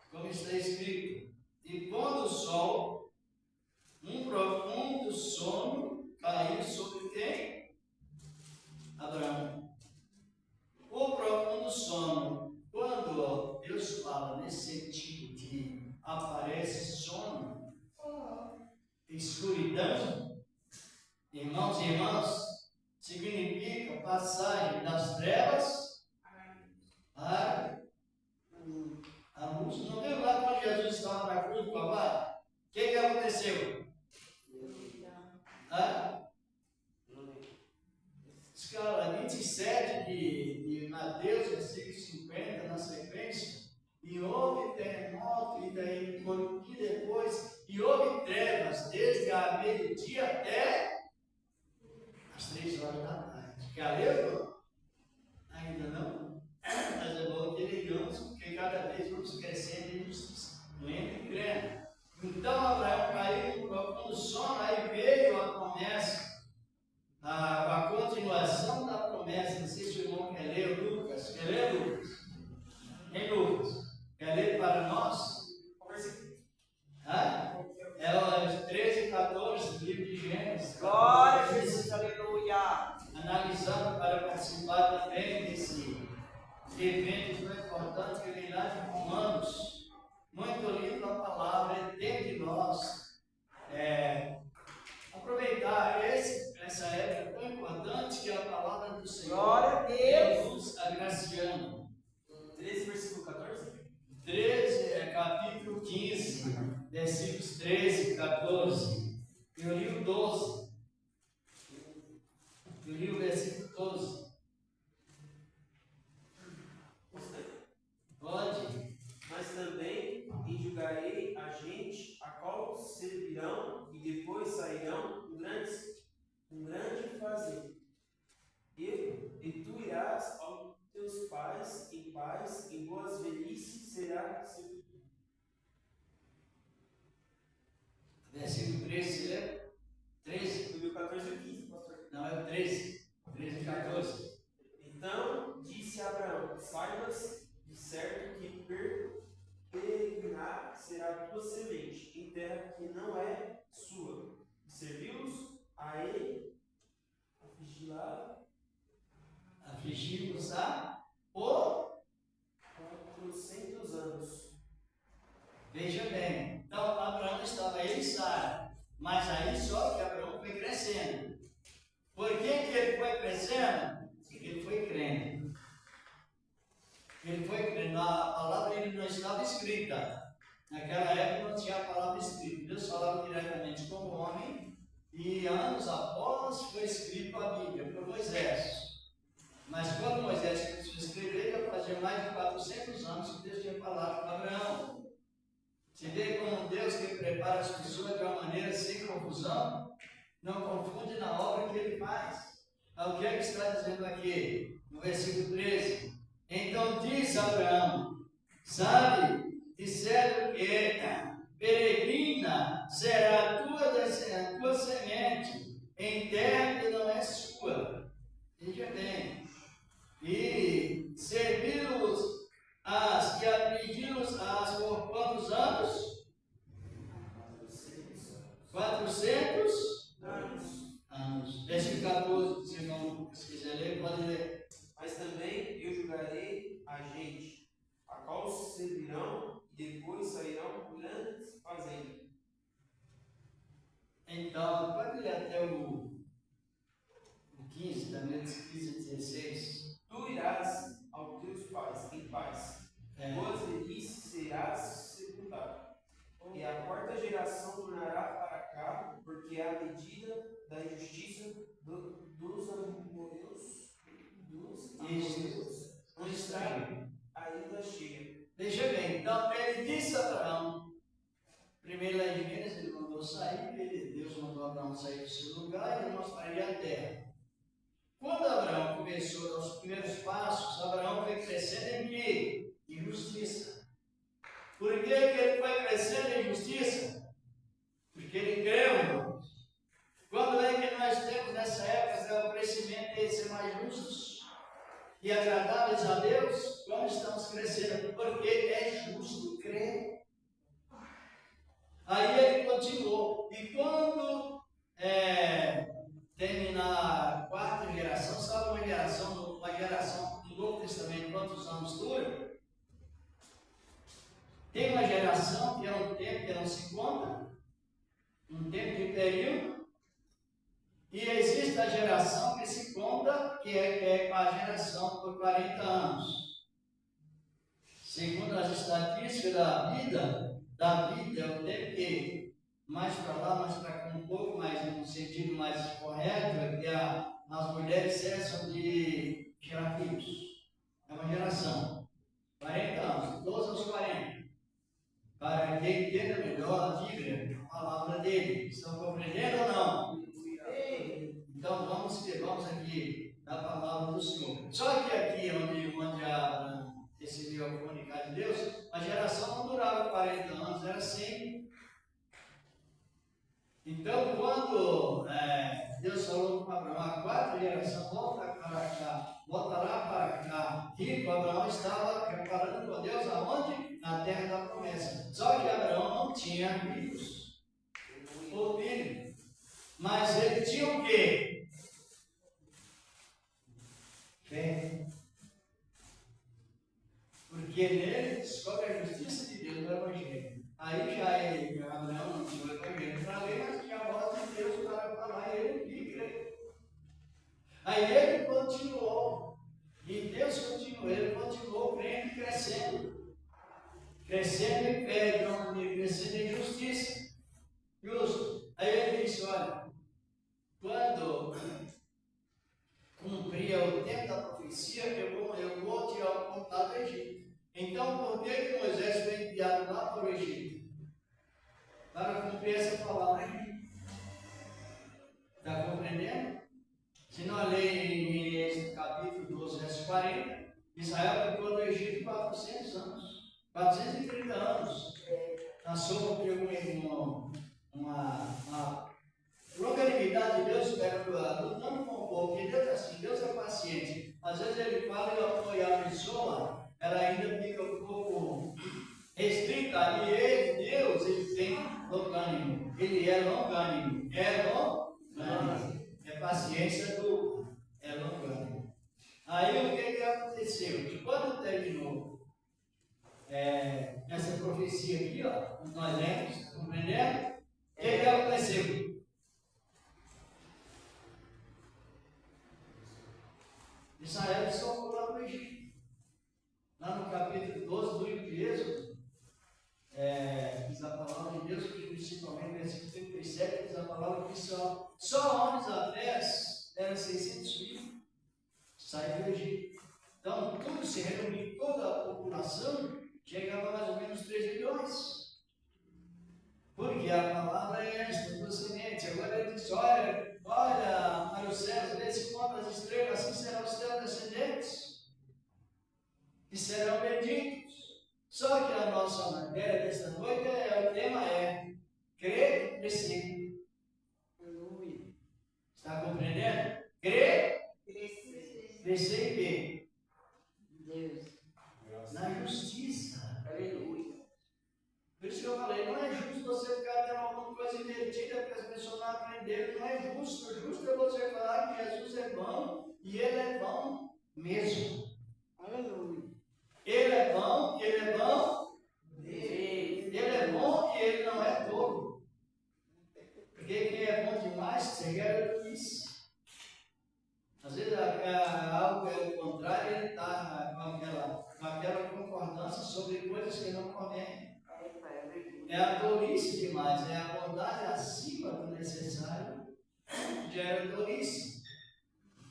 como está escrito: e pondo o sol, um profundo sono caiu sobre quem? Abraão. O profundo sono, quando Deus fala nesse sentido de aparece sono, escuridão, irmãos e irmãs, significa passagem das trevas à luz. Não viu lá quando Jesus estava na cruz do Calvário? O que aconteceu? Escala 27 de Mateus, versículo 50, na sequência. E houve terremoto, e depois, e houve trevas, desde a meio-dia até às 3 horas da tarde. Já leu? Ainda não? Mas é bom que ligamos, porque cada vez vamos crescendo em justiça. Não entra em crendo. Então Abraão caiu no profundo sono, aí veio a promessa, a continuação da promessa. Não sei se o irmão quer ler, Lucas. Quer ler, Lucas? Em Lucas. Quer ler para nós? É o 13 e 14 do livro de Gênesis. Glória a Jesus, aleluia. Analisando para participar também desse evento tão importante que vem lá de Romanos. Muito lindo a palavra dentro de nós. Aproveitar essa época tão importante que é a palavra do Senhor. Glória a Deus. Nos agraciando. 13, versículo 14? 13, capítulo 15, versículos 13 e 14. Eu li o 12. Eu li o versículo 12. Pode. Mas também enjugarei a gente, a qual servirão e depois sairão um grande fazer. E tu irás aos teus pais em paz, em boas velhices será servido. Versículo 13, você lembra? 13? Tu viu 14 e 15, pastor? Não, é o 13. 13 e 14. Então disse Abraão: saibas de certo que peregrinar será a tua semente em terra que não é sua, e servi-los a ele, Afligimos por 400 anos. Veja bem, então Abraão estava ele e Sara, mas aí só que Abraão foi crescendo. Por que ele foi crescendo? Porque ele foi crendo. Ele foi crendo. A palavra ele não estava escrita. Naquela época não tinha a palavra escrita. Deus falava diretamente com o homem e anos após foi escrito a Bíblia por Moisés. Mas quando Moisés começou a escrever, já fazia mais de 400 anos que Deus tinha falado com Abraão. Você vê como Deus que prepara as pessoas de uma maneira sem confusão, não confunde na obra que ele faz. O que é que está dizendo aqui? No versículo 13. Então diz Abraão: sabe, disseram que peregrina será a tua semente em terra que não é sua. Veja bem. E servi-los e afligi-los por quantos anos? 15:16. Tu irás aos teus pais em paz, tua velhice serás sepultado. E a quarta geração tornará para cá, porque é a medida da injustiça dos amorreus, não está ainda cheia. Veja bem, então ele disse a Abraão, primeiro lá em Gênesis, ele mandou sair, Deus mandou Abraão sair do seu lugar e ele mostraria a terra. Quando Abraão começou a dar os primeiros passos, Abraão foi crescendo em quê? Em justiça. Por que ele foi crescendo em justiça? Porque ele creu, irmãos. Quando é que nós temos nessa época o crescimento de ser mais justos e agradáveis a Deus? Quando estamos crescendo, porque é justo crer. Aí ele continuou. E quando terminar a quarta geração, sabe uma geração do Novo Testamento, quantos anos dura? Tem uma geração que é um tempo que não se conta, um tempo de período, e existe a geração que se conta, que é a geração por 40 anos. Segundo as estatísticas da vida é o tempo que mais para lá, mais para cá, um pouco mais no sentido mais correto, é que as mulheres cessam de gerar filhos. É uma geração. 40 anos, 12 aos 40. Para quem entenda melhor a Bíblia, a palavra dele. Estão compreendendo ou não? Então vamos aqui na palavra do Senhor. Só que aqui onde Abraão recebeu a comunicação de Deus, a geração não durava 40 anos, era 100. Então, quando Deus falou com Abraão, a quarta geração volta para cá, voltará para cá. Rico, Abraão estava preparando com Deus aonde? Na terra da promessa. Só que Abraão não tinha filhos, ou filho. Mas ele tinha o quê? Fé. Porque nele descobre a justiça de Deus no Evangelho. Aí já Abraão não tinha o Evangelho para ler, mas tinha a voz de Deus para falar, e ele que crê. Aí ele continuou, e Deus continuou, ele continuou crendo e crescendo. Crescendo em fé, crescendo em justiça. Justo. Aí ele disse, olha, quando cumpria o tempo da profecia, eu vou tirar o contato do Egito. Então, por que Moisés foi enviado lá para o Egito? Para cumprir essa palavra aqui. Está compreendendo? Se nós lermos em Êxodo capítulo 12, verso 40, Israel ficou no Egito 400 anos. 430 anos. Na soma pegou uma longanimidade de Deus, lutando com o povo, porque Deus é assim, Deus é paciente. Às vezes ele fala e a pessoa, ela ainda fica um pouco restrita, e ele, Deus, ele tem longânimo, ele é longânimo, é paciência dupla, é longânimo. Aí o que aconteceu? Que quando terminou essa profecia aqui, ó, nós lemos, compreendendo? O que aconteceu? Israel só foi lá para o Egito. Lá no capítulo 12 do livro de Êxodo, diz a palavra de Deus, principalmente no versículo 37, diz a palavra que só homens a pés eram 600 mil, saíram do Egito. Então, tudo se reuniu, toda a população chegava a mais ou menos 3 milhões. Porque a palavra é esta, tua semente. Agora ele diz, olha para os céus, vê se conta as estrelas, assim serão os teus descendentes, que serão benditos. Só que a nossa matéria desta noite, o tema é crer e crescer. Aleluia. Está compreendendo? Crer, crescer em quê? Deus. Na justiça. Aleluia. Por isso que eu falei, não é justo você ficar tendo alguma coisa invertida para as pessoas não aprenderem. Não é justo. O justo é você falar que Jesus é bom e Ele é bom mesmo. Aleluia. Ele é bom e Ele é bom. Ele é bom e Ele não é tolo. Porque quem é bom demais, você quer isso. Às vezes é a tolice demais, é a bondade acima do necessário, gera tolice.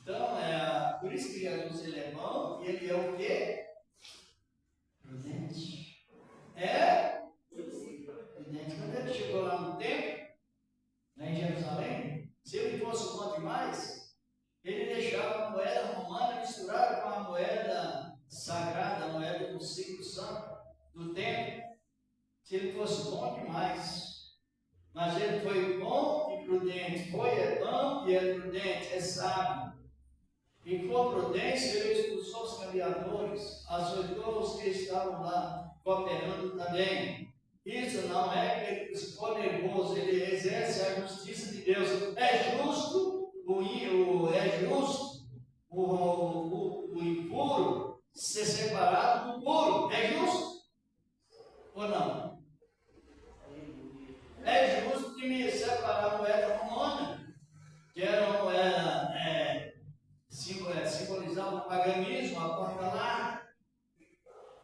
Então, por isso que Jesus ele é bom e ele é o quê? Prudente. Prudente. Quando ele chegou lá no templo, lá em Jerusalém, se ele fosse bom demais, ele deixava a moeda romana misturada com a moeda sagrada, a moeda do ciclo santo do templo. Se ele fosse bom demais, mas ele foi bom e prudente, é bom e é prudente, é sábio. E com prudência ele expulsou os cambiadores, açoitou os que estavam lá cooperando também. Isso não é que ele ficou nervoso, ele exerce a justiça de Deus. É justo o impuro ser separado do puro. É justo ou não? É justo que me separar a moeda romana, que era uma moeda simbolizava o paganismo, a porta larga.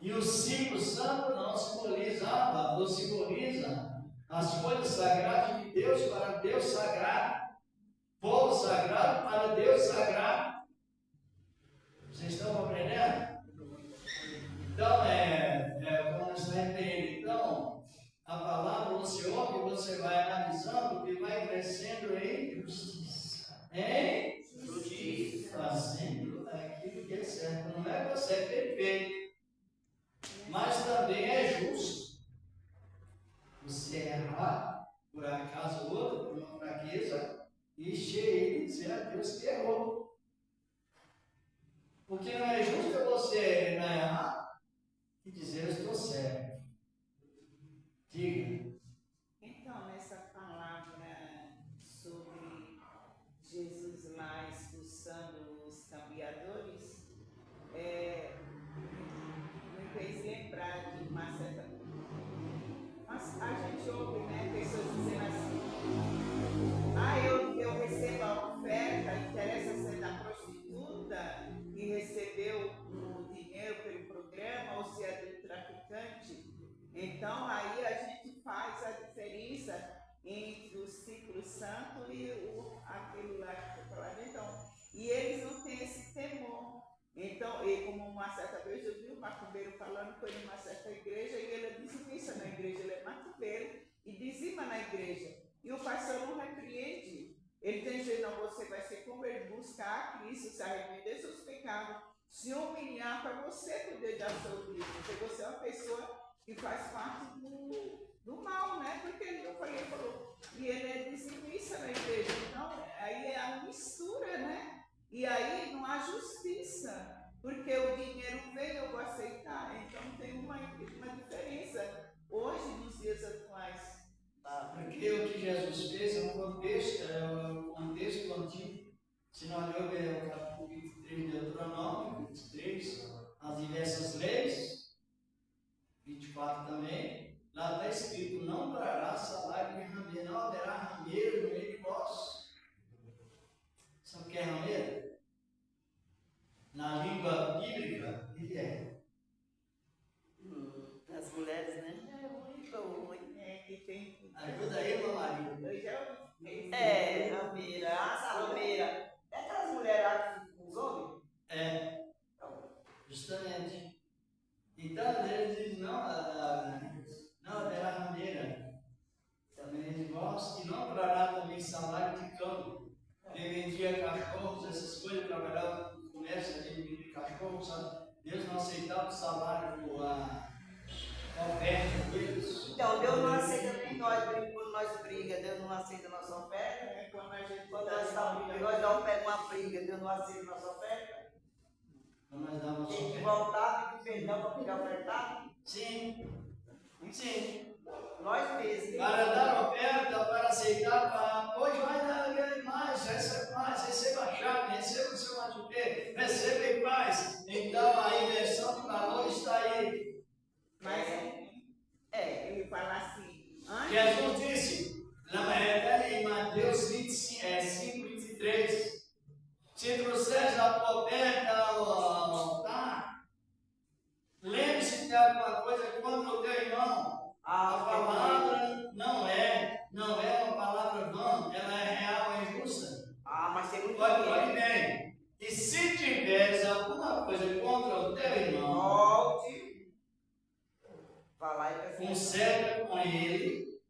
E o ciclo santo não simbolizava, ou simboliza as coisas sagradas de Deus para Deus sagrado, povo sagrado para Deus sagrado. Vocês estão aprendendo? Então, como nós aprendemos, então, a palavra você ouve, você vai analisando e vai crescendo em justiça. Em justiça. Fazendo aquilo que é certo. Não é você é perfeito, mas também é justo. Você errar, por acaso ou outro, por uma fraqueza, e cheio e dizer a Deus que errou. Porque não é justo você não errar e dizer eu estou certo. Diga. Então, nessa palavra sobre Jesus lá expulsando os cambiadores, me fez lembrar de uma certa. Mas a gente ouve, né, pessoas dizendo assim: eu recebo a oferta, interessa ser da prostituta que recebeu o dinheiro pelo programa ou se é do traficante. Então, aí a gente faz a diferença entre o ciclo santo e aquele lá que foi falado. Então, e eles não têm esse temor. Então, como uma certa vez eu vi o macumbeiro falando, foi numa certa igreja e ele é dizimista na igreja, ele é macumbeiro e dizima na igreja. E o pastor não repreende. Ele tem dizendo, não, você vai se converter, buscar a Cristo, se arrepender dos seus pecados, se humilhar para você poder dar seu Cristo. Porque você é uma pessoa que faz parte do mal, né? Porque ele falou, e ele é dizimista na igreja. Então, aí é a mistura, né? E aí não há justiça, porque o dinheiro veio, eu vou aceitar. Então tem uma diferença hoje nos dias atuais. Porque o que Jesus fez é um contexto antigo. Se nós lermos o capítulo 23 de Deuteronômio, 23, as diversas leis, 24 também, lá está escrito: não dará salário de rameiro, não haverá rameiro no meio de vós. Sabe o que é rameiro? Na língua bíblica, ele é. As mulheres, né? É muito ruim. Que tem. Ajuda aí, meu marido. Eu já ouvi. Rameira, assalmeira. É aquelas mulheres lá que ficam com os homens? Justamente. Então, ele diz: não haverá rameira. Também ele gosta, e não haverá também salário de campo. Ele vendia cachorros, essas coisas, trabalhava no comércio de cachorros, sabe? Deus não aceitava o salário, a oferta deles. Então, Deus não aceita nem nós, quando nós brigamos, Deus não aceita a nossa oferta. Quando Nós estamos brigando, nós damos uma briga, Deus não aceita a nossa oferta. Quando nós damos Tem que oferta. voltar, pedir perdão para pedir ofertado. Sim. Nós mesmos. Para dar oferta, para aceitar, para hoje vai dar mais, recebe mais, receba a chave, receba o seu matupê, receba em paz. Então a inversão de valor está aí. Mas ele fala assim, Jesus disse, em Mateus 5, 23, se trouxeres a tua oferta ao altar, lembre-se de alguma coisa contra o teu irmão, a falar conserta com ele,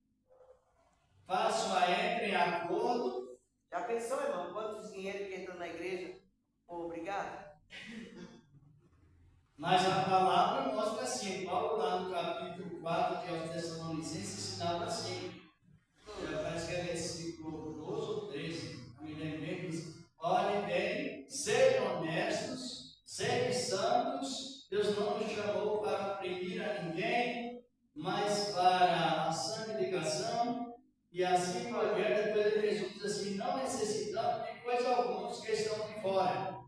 faço-a entre em acordo. Já pensou, irmão, quantos dinheiro que entram na igreja? Pô, obrigado. Mas a palavra mostra assim, Paulo lá no capítulo 4 de aos Tessalonicenses ensinava assim, parece que é versículo 12 ou 13, me lembrei, diz, olhe bem, sejam honestos, sejam santos, Deus não nos chamou para oprimir a ninguém, mas para a santificação, e assim por diante. Depois ele diz assim, não necessitamos de coisa alguma dos que estão de fora.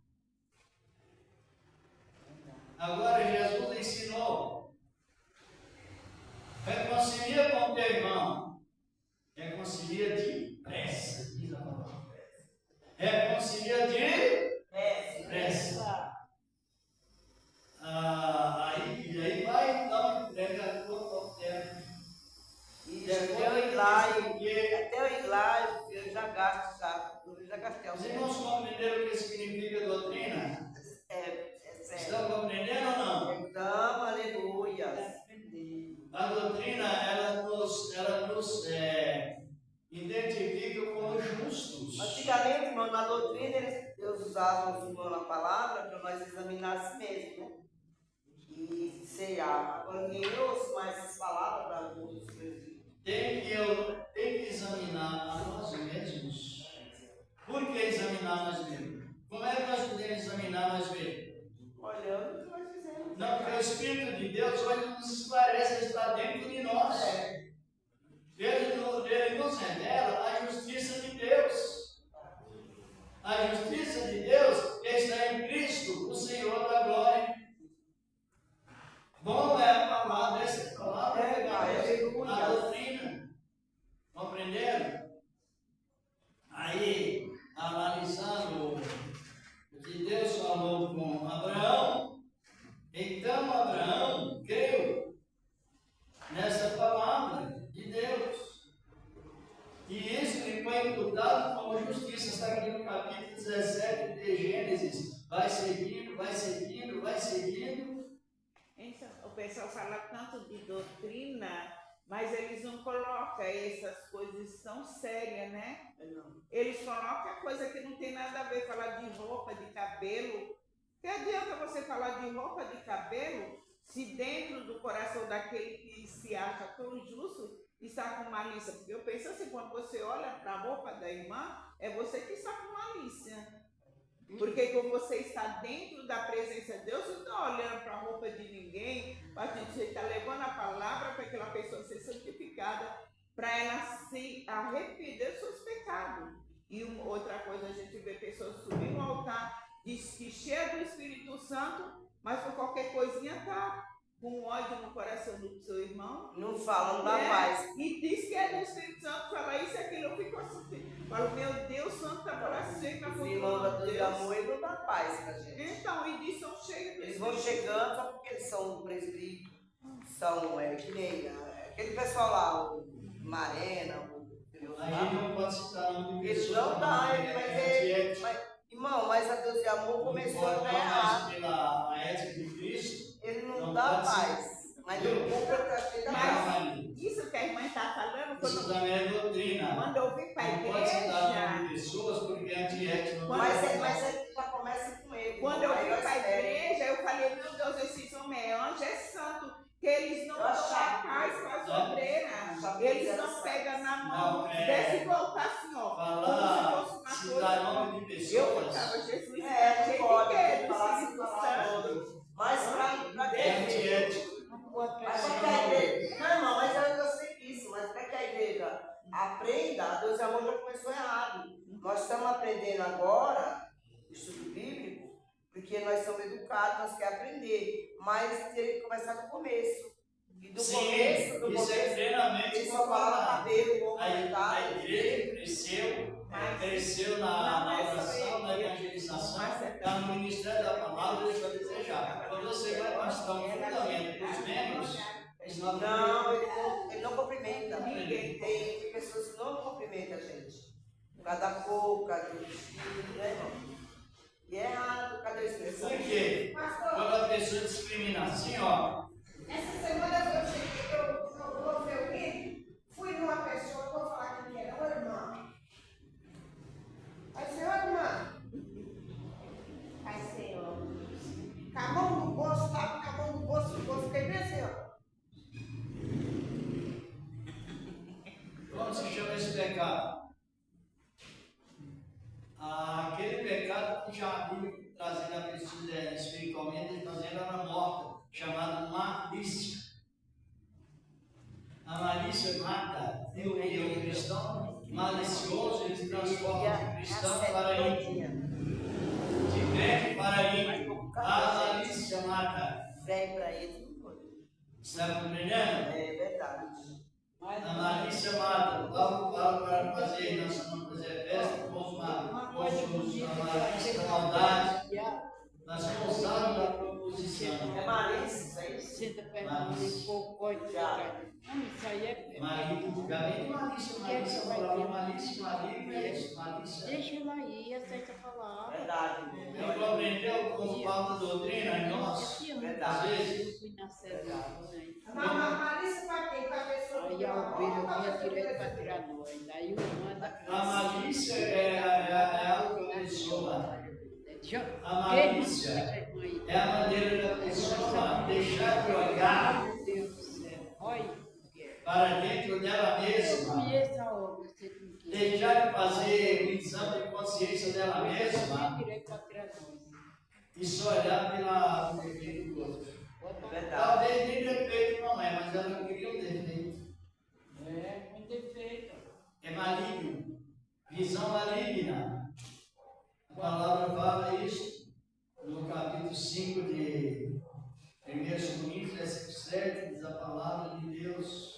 Agora Jesus ensinou, reconcilia com o teu irmão, reconcilia depressa, diz a palavra, reconcilia depressa. Aí vai então entrega a tua proteção. E até eu ir lá, eu já gasto, sabe? Eu já gastei Os irmãos compreenderam o que significa doutrina? Estão compreendendo ou não? Então, aleluia. A doutrina, ela nos identifica como justos. Antigamente, irmão, na doutrina, Deus usava os irmãos na palavra para nós examinar a si mesmo, né? E ceiar. Agora ninguém ouça mais essas palavras para outros presídios. Tem que examinar a nós mesmos. Por que examinar nós mesmos? Como é que nós podemos examinar nós mesmos? Olhando o que nós fizemos. Não, porque o Espírito de Deus hoje nos esclarece, ele está dentro de nós. Ele nos revela a justiça de Deus. A justiça de Deus está em Cristo, o Senhor da glória. Bom é a palavra, essa palavra é a doutrina. Compreenderam? Aí, analisando o que Deus falou com Abraão, então Abraão creu nessa palavra de Deus. E isso lhe foi imputado como justiça. Está aqui no capítulo 17 de Gênesis. Vai seguindo, vai seguindo, vai seguindo. Então, o pessoal fala tanto de doutrina, mas eles não colocam essas coisas tão sérias, né? Eles colocam a coisa que não tem nada a ver, falar de roupa, de cabelo. Que adianta você falar de roupa, de cabelo, se dentro do coração daquele que se acha tão justo está com malícia? Porque eu penso assim, quando você olha para a roupa da irmã, é você que está com malícia. Porque quando você está dentro da presença de Deus, você não está olhando para a roupa de ninguém, você está levando a palavra para aquela pessoa ser santificada, para ela se arrepender dos seus pecados. E outra coisa, a gente vê pessoas subir no altar, diz que cheia do Espírito Santo, mas por qualquer coisinha está com ódio no coração do seu irmão. Não fala, não dá paz. E diz que é do Espírito Santo, fala isso e aquilo, eu fico assim. Falo, meu Deus, Santo está para sempre na Os irmãos da Deus de amor, ele não dá paz pra gente. Então, e diz, são cheios do Eles vão chegando só porque eles são do presbítero, são que nem aquele pessoal lá, o Marena, A gente não pode citar o nome de eles pessoas. não dá, irmão, mas a Deus de amor começou a dar errado. Pela ética de Cristo, Ele não dá paz. Mas ele compra para cheio da paz. Mas isso que a irmã está falando, isso também é doutrina. quando eu vim para a Não pode citar o igreja, nome de pessoas porque é antiético. Não Mas pode. ele já começa com ele. quando eu Aí vim nós para a pega. igreja, eu falei, meu Deus, esses homens é anjo, é santo, que eles não Eu dão achava. a paz para as Achava obreiras. que Eles era não santo. pegam na mão, Não, desce e voltar assim, ó. Falar, como se fosse citar uma coisa. nome de Eu pessoas. ficava, Jesus, Não cheio pode de quê? Do falar assim, Espírito falar Santo. todo. Mas pra É antiético. Mas para que a igreja. Não, irmão, mas eu sei disso, mas para que a igreja aprenda, a Deus e amor já começou errado. Nós estamos aprendendo agora o estudo bíblico, porque nós somos educados, nós queremos aprender, mas tem que começar do começo. E do Sim, começo, isso é treinamento ele só fala cabelo, roupa, A igreja cresceu na oração, na evangelização, está no ministério da palavra, deixa eu desejar. Quando você vai mostrar um fundamento para os membros, eles não Não, ele não cumprimenta. Tem pessoas que não cumprimentam a gente. Por causa da cor, por causa do vestido, né, irmão? E é errado, cadê a expressão? Por quê? Quando a pessoa discrimina assim, ó. Essa semana eu cheguei, como se chama esse pecado? Aquele pecado que já havia trazido a pessoa espiritualmente, fazendo ela morta, chamado malícia. A malícia mata. E o cristão malicioso, ele se transforma de cristão para ímpio, de crente para ímpio. A malícia mata. Vem para ele, não foi. Está compreendendo? É verdade. A malícia mata. Paulo fala para fazer, nós vamos fazer festa com a malícia, a maldade. Nós somos usados da proposição. É malícia, é isso? Senta perto de pouco, já. Não, isso aí é. Marido, já vem de malícia, malícia, falava malícia, marido, é isso, malícia. Deixa ela aí, aceita a palavra. Verdade. Não compreendeu como falta doutrina em nós? Às vezes. Eu fui na célula, né? Mas malícia para quem? Para a pessoa Aí a ovelha vinha direto para tirar nós. Aí o manda. A malícia é algo que a pessoa. A malícia é a maneira da pessoa deixar de olhar Meu Deus do céu, olha. para dentro dela Eu mesma, conheço a obra, você não quer. deixar de fazer o exame de consciência dela mesma Direto para tirar nós. e só olhar pelo defeito do outro. Verdade. Talvez nem defeito não é, mas ela queria um defeito. É, com defeito. É maligno, visão maligna. A palavra fala isso no capítulo 5 de 1 Coríntios, versículo 7, diz a palavra de Deus.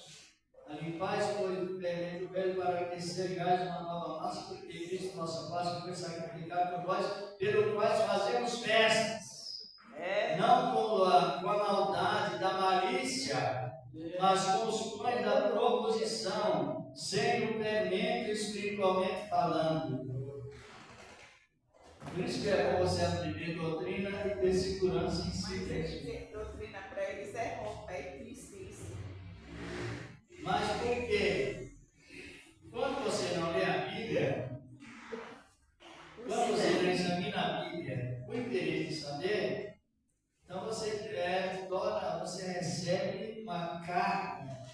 Limpais, pois, o fermento velho para que sejais uma nova massa, porque Cristo, nossa Páscoa, foi sacrificado por nós, pelo qual fazemos festas. Não com a maldade da malícia, mas com os pães da proposição, sem o fermento espiritualmente falando. Por isso que é bom você aprender doutrina e ter segurança em si Mas mesmo. dizer doutrina para eles é roupa, é difícil. Mas por quê? Quando você não lê a Bíblia, quando você não examina a Bíblia, o interesse de saber, então você recebe uma carga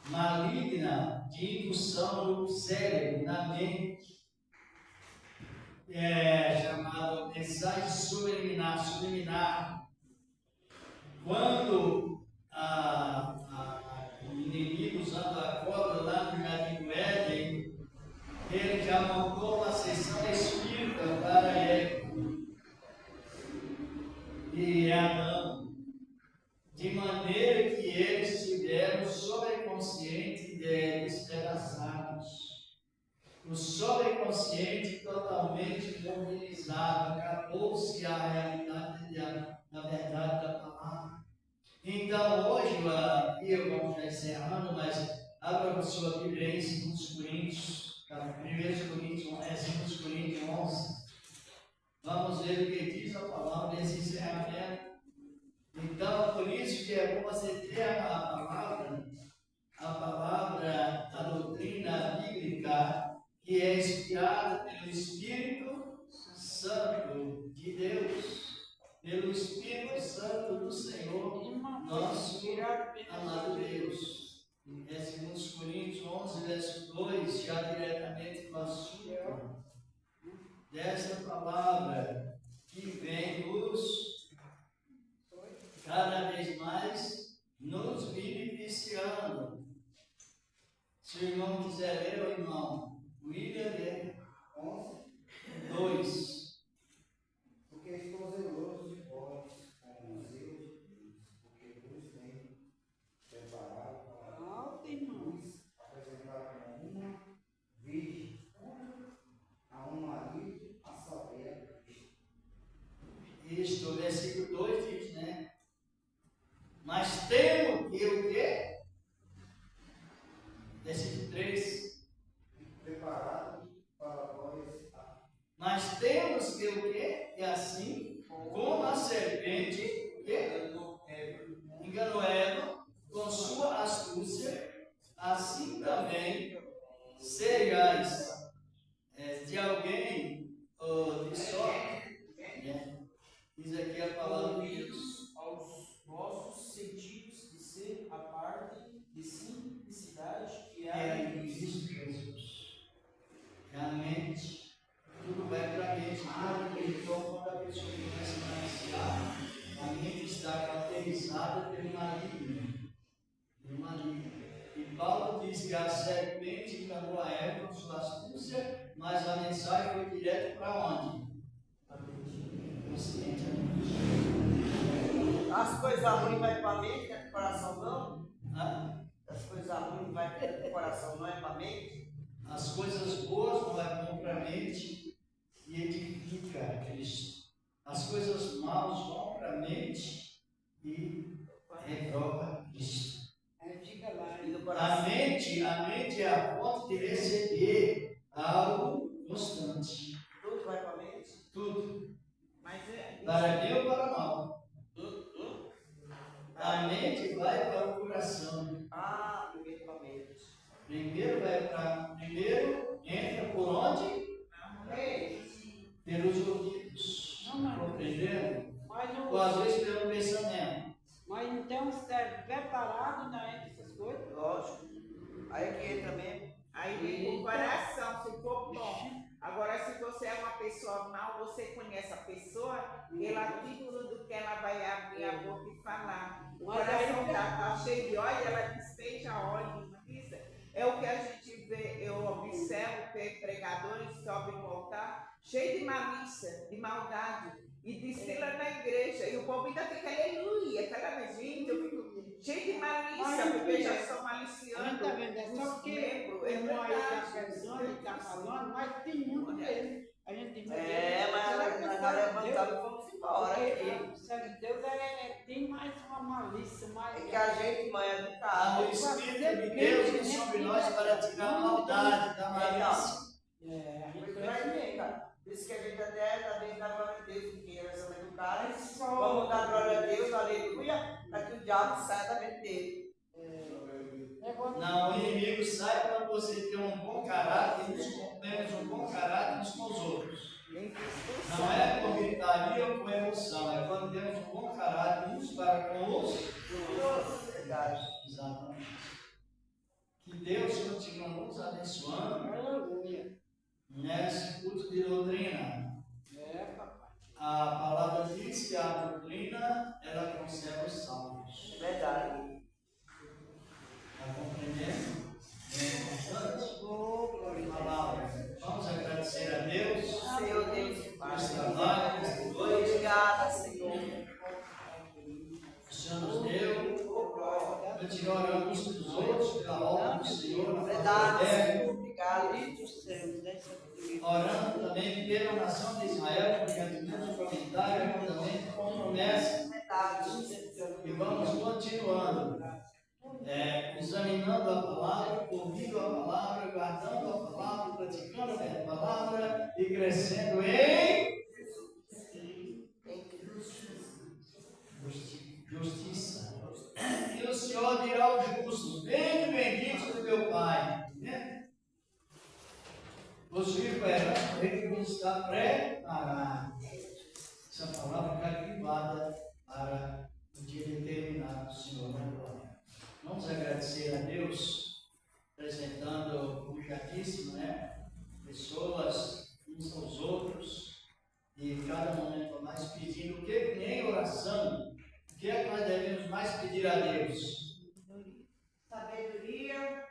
maligna de indução no cérebro, na mente. Chamado mensagem subliminar. Quando o inimigo, usando a cobra lá no Jardim do Éden, ele já montou uma sessão espírita para Eva e Adão, de maneira que eles estiveram sobreconscientes e despedaçados. O sobreconsciente totalmente mobilizado, acabou-se a realidade da verdade da palavra. Então, hoje, aqui eu vou já encerrando, mas abra a sua Bíblia em 2 Coríntios, 1 Coríntios 11. Vamos ver o que diz a palavra desse encerramento. Então, por isso que é bom você ter a palavra, a doutrina bíblica, que é inspirada pelo Espírito Santo de Deus, pelo Espírito Santo do Senhor, nosso amado Deus. É 2 Coríntios 11, verso 2, já diretamente do assunto dessa palavra que vem cada vez mais nos beneficiando. Se o irmão quiser ler, o irmão William lê 11, 2. Porque estou zeloso de vós, como o zelo de Deus, porque vos tenho preparado para vos apresentar como uma virgem, a um marido, a saber, a Cristo. Isto, o versículo 2 diz, né? Mas temo que o quê? Versículo 3. Preparado para vós. Mas temos que o quê? E assim, como a serpente, enganou Eva com sua astúcia, assim também sejais de alguém ou de sorte. Diz aqui a palavra de Deus. Aos vossos sentidos de ser a parte de simplicidade que há É em isso. Paulo diz que a serpente enganou a Eva com sua astúcia, mas a mensagem foi direto para onde? Consciente. As coisas ruins vai para a mente, que é para o coração não? Hã? As coisas ruins vai para o coração, não é para a mente? As coisas boas não é bom para a mente e edifica a Cristo. As coisas maus vão para a mente e reprova Cristo. Fica lá. E no coração. A mente é a fonte de receber algo constante. Tudo vai para a mente? Tudo. Mas Para bem ou para mal. A mente vai para o coração. Ah, primeiro para a mente. Primeiro entra por onde? Mente. Pelos ouvidos. Compreendendo? Ou às vezes pelo pensamento. Mas então está preparado na essas coisas? Lógico. Aí que entra mesmo. aí o coração, se for bom. Agora, se você é uma pessoa mal, você conhece a pessoa pela título do que ela vai abrir a boca e falar. O coração está cheio de óleo, ela despeja óleo. Isso é o que a gente vê, eu observo pregadores que sobem no altar, cheio de malícia, de maldade, e destila na igreja. E o povo ainda fica aleluia, aquela vez, gente, eu fico cheio de malícia, porque já são maliciando. Está vendo? É só que membros, o irmão aí está verdade. pensando e está falando, mas tem muito dele. A gente tem muito Mas nós levantamos e fomos embora. Porque o sangue de Deus tem mais uma malícia, mais. É que a gente, mãe, é Há educada. o Espírito de Deus que sobre nós para tirar a maldade da malícia. É, a gente Muito vai bem, cara. Por isso que a gente até também dá glória a Deus, porque nós somos educados. só. Vamos dar glória a Deus, aleluia, para que o diabo saia da mente dele. Não, o inimigo sai quando você tem um bom caráter, temos um bom caráter uns com os outros. Não é com gritaria ou com emoção, é quando temos um bom caráter uns para com os outros. Verdade. Exatamente. Que Deus continue nos abençoando Aleluia. nesse culto de doutrina. É, papai. A palavra diz que a doutrina, ela conserva os salvos. Verdade. Está compreendendo? É importante. Palavra. Vamos agradecer a Deus. Senhor Deus, Pai. Esse trabalho, esse dois. Obrigada, Senhor. O Senhor nos deu. Continuar orando uns pelos outros, pela obra do Senhor, na Verdade, terra. Senhor. Obrigado. Orando também pela nação de Israel, porque atendemos o comentário, também com promessa. Verdade. E vamos continuando. Examinando a palavra, ouvindo a palavra, guardando a palavra, praticando a palavra e crescendo em justiça. E o Senhor dirá ao justo: vem bendito do meu Pai. Né? Possuir com a herança, o reino que está preparado. Essa palavra fica privada para o dia determinado do Senhor na glória. Vamos agradecer a Deus, apresentando, como já disse, né? Pessoas uns aos outros, e cada momento mais pedindo o que nem oração, o que é que nós devemos mais pedir a Deus? Sabedoria,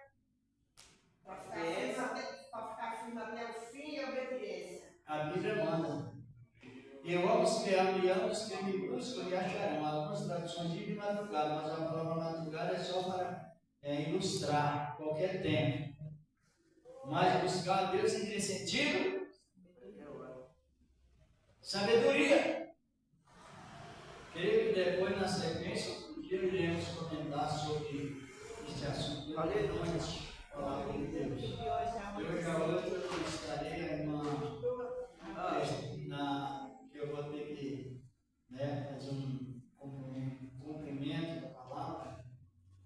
para ficar firme até o fim e obediência. A Bíblia manda. Eu amo os que amo e amo os que me buscam e acharão. Algumas traduções de madrugada, mas a palavra madrugada é só para ilustrar qualquer tempo. Mas buscar a Deus em que sentido? Sabedoria. Creio que depois, na sequência, outro dia iremos comentar sobre este assunto. Aleluia. Palavra de Deus. E hoje à noite eu estarei que eu vou ter que fazer um cumprimento da palavra,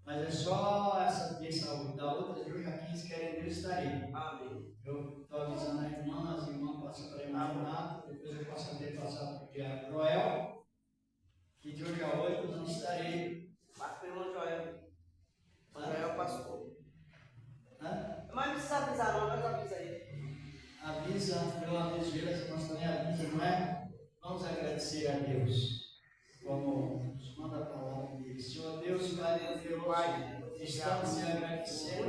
mas é só essa terça da outra, eu já 15 querem Deus estarei. Amém. Eu estou avisando a irmã, as irmãs passam para a irmã Renata, depois eu posso até passar para o Diário Joel, que de hoje a 8 eu não estarei. Passa pelo irmão Joel. Joel é o pastor. Hã? Mas não precisa avisar não, nós avisa ele. Avisa, eu aviso ele, as irmãs também avisam, não é? Vamos agradecer a Deus, como nos manda a palavra dele. Senhor Deus, Pai de Deus, estamos te agradecendo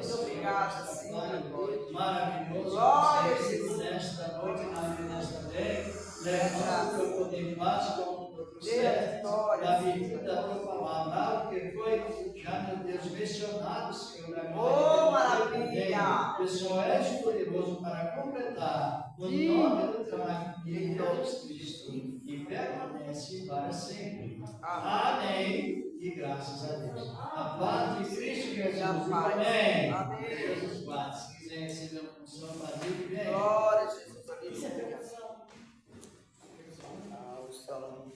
maravilhoso Glória a você Jesus. nesta noite, nesta lei, levando o teu poder em paz como no outro Deus, século, glória. da virtude da tua palavra, algo que foi já, meu Deus, mencionado, Senhor, na Oh, maravilha. o Senhor és poderoso para completar o nome do teu amigo Jesus Cristo e permanece para sempre. Amém. E graças a Deus. A paz de Cristo Jesus. Amém. Amém. Deus os guarde. Se quiser receber uma função, fazer, vem. Glória a Jesus. Aleluia. Ah, o som.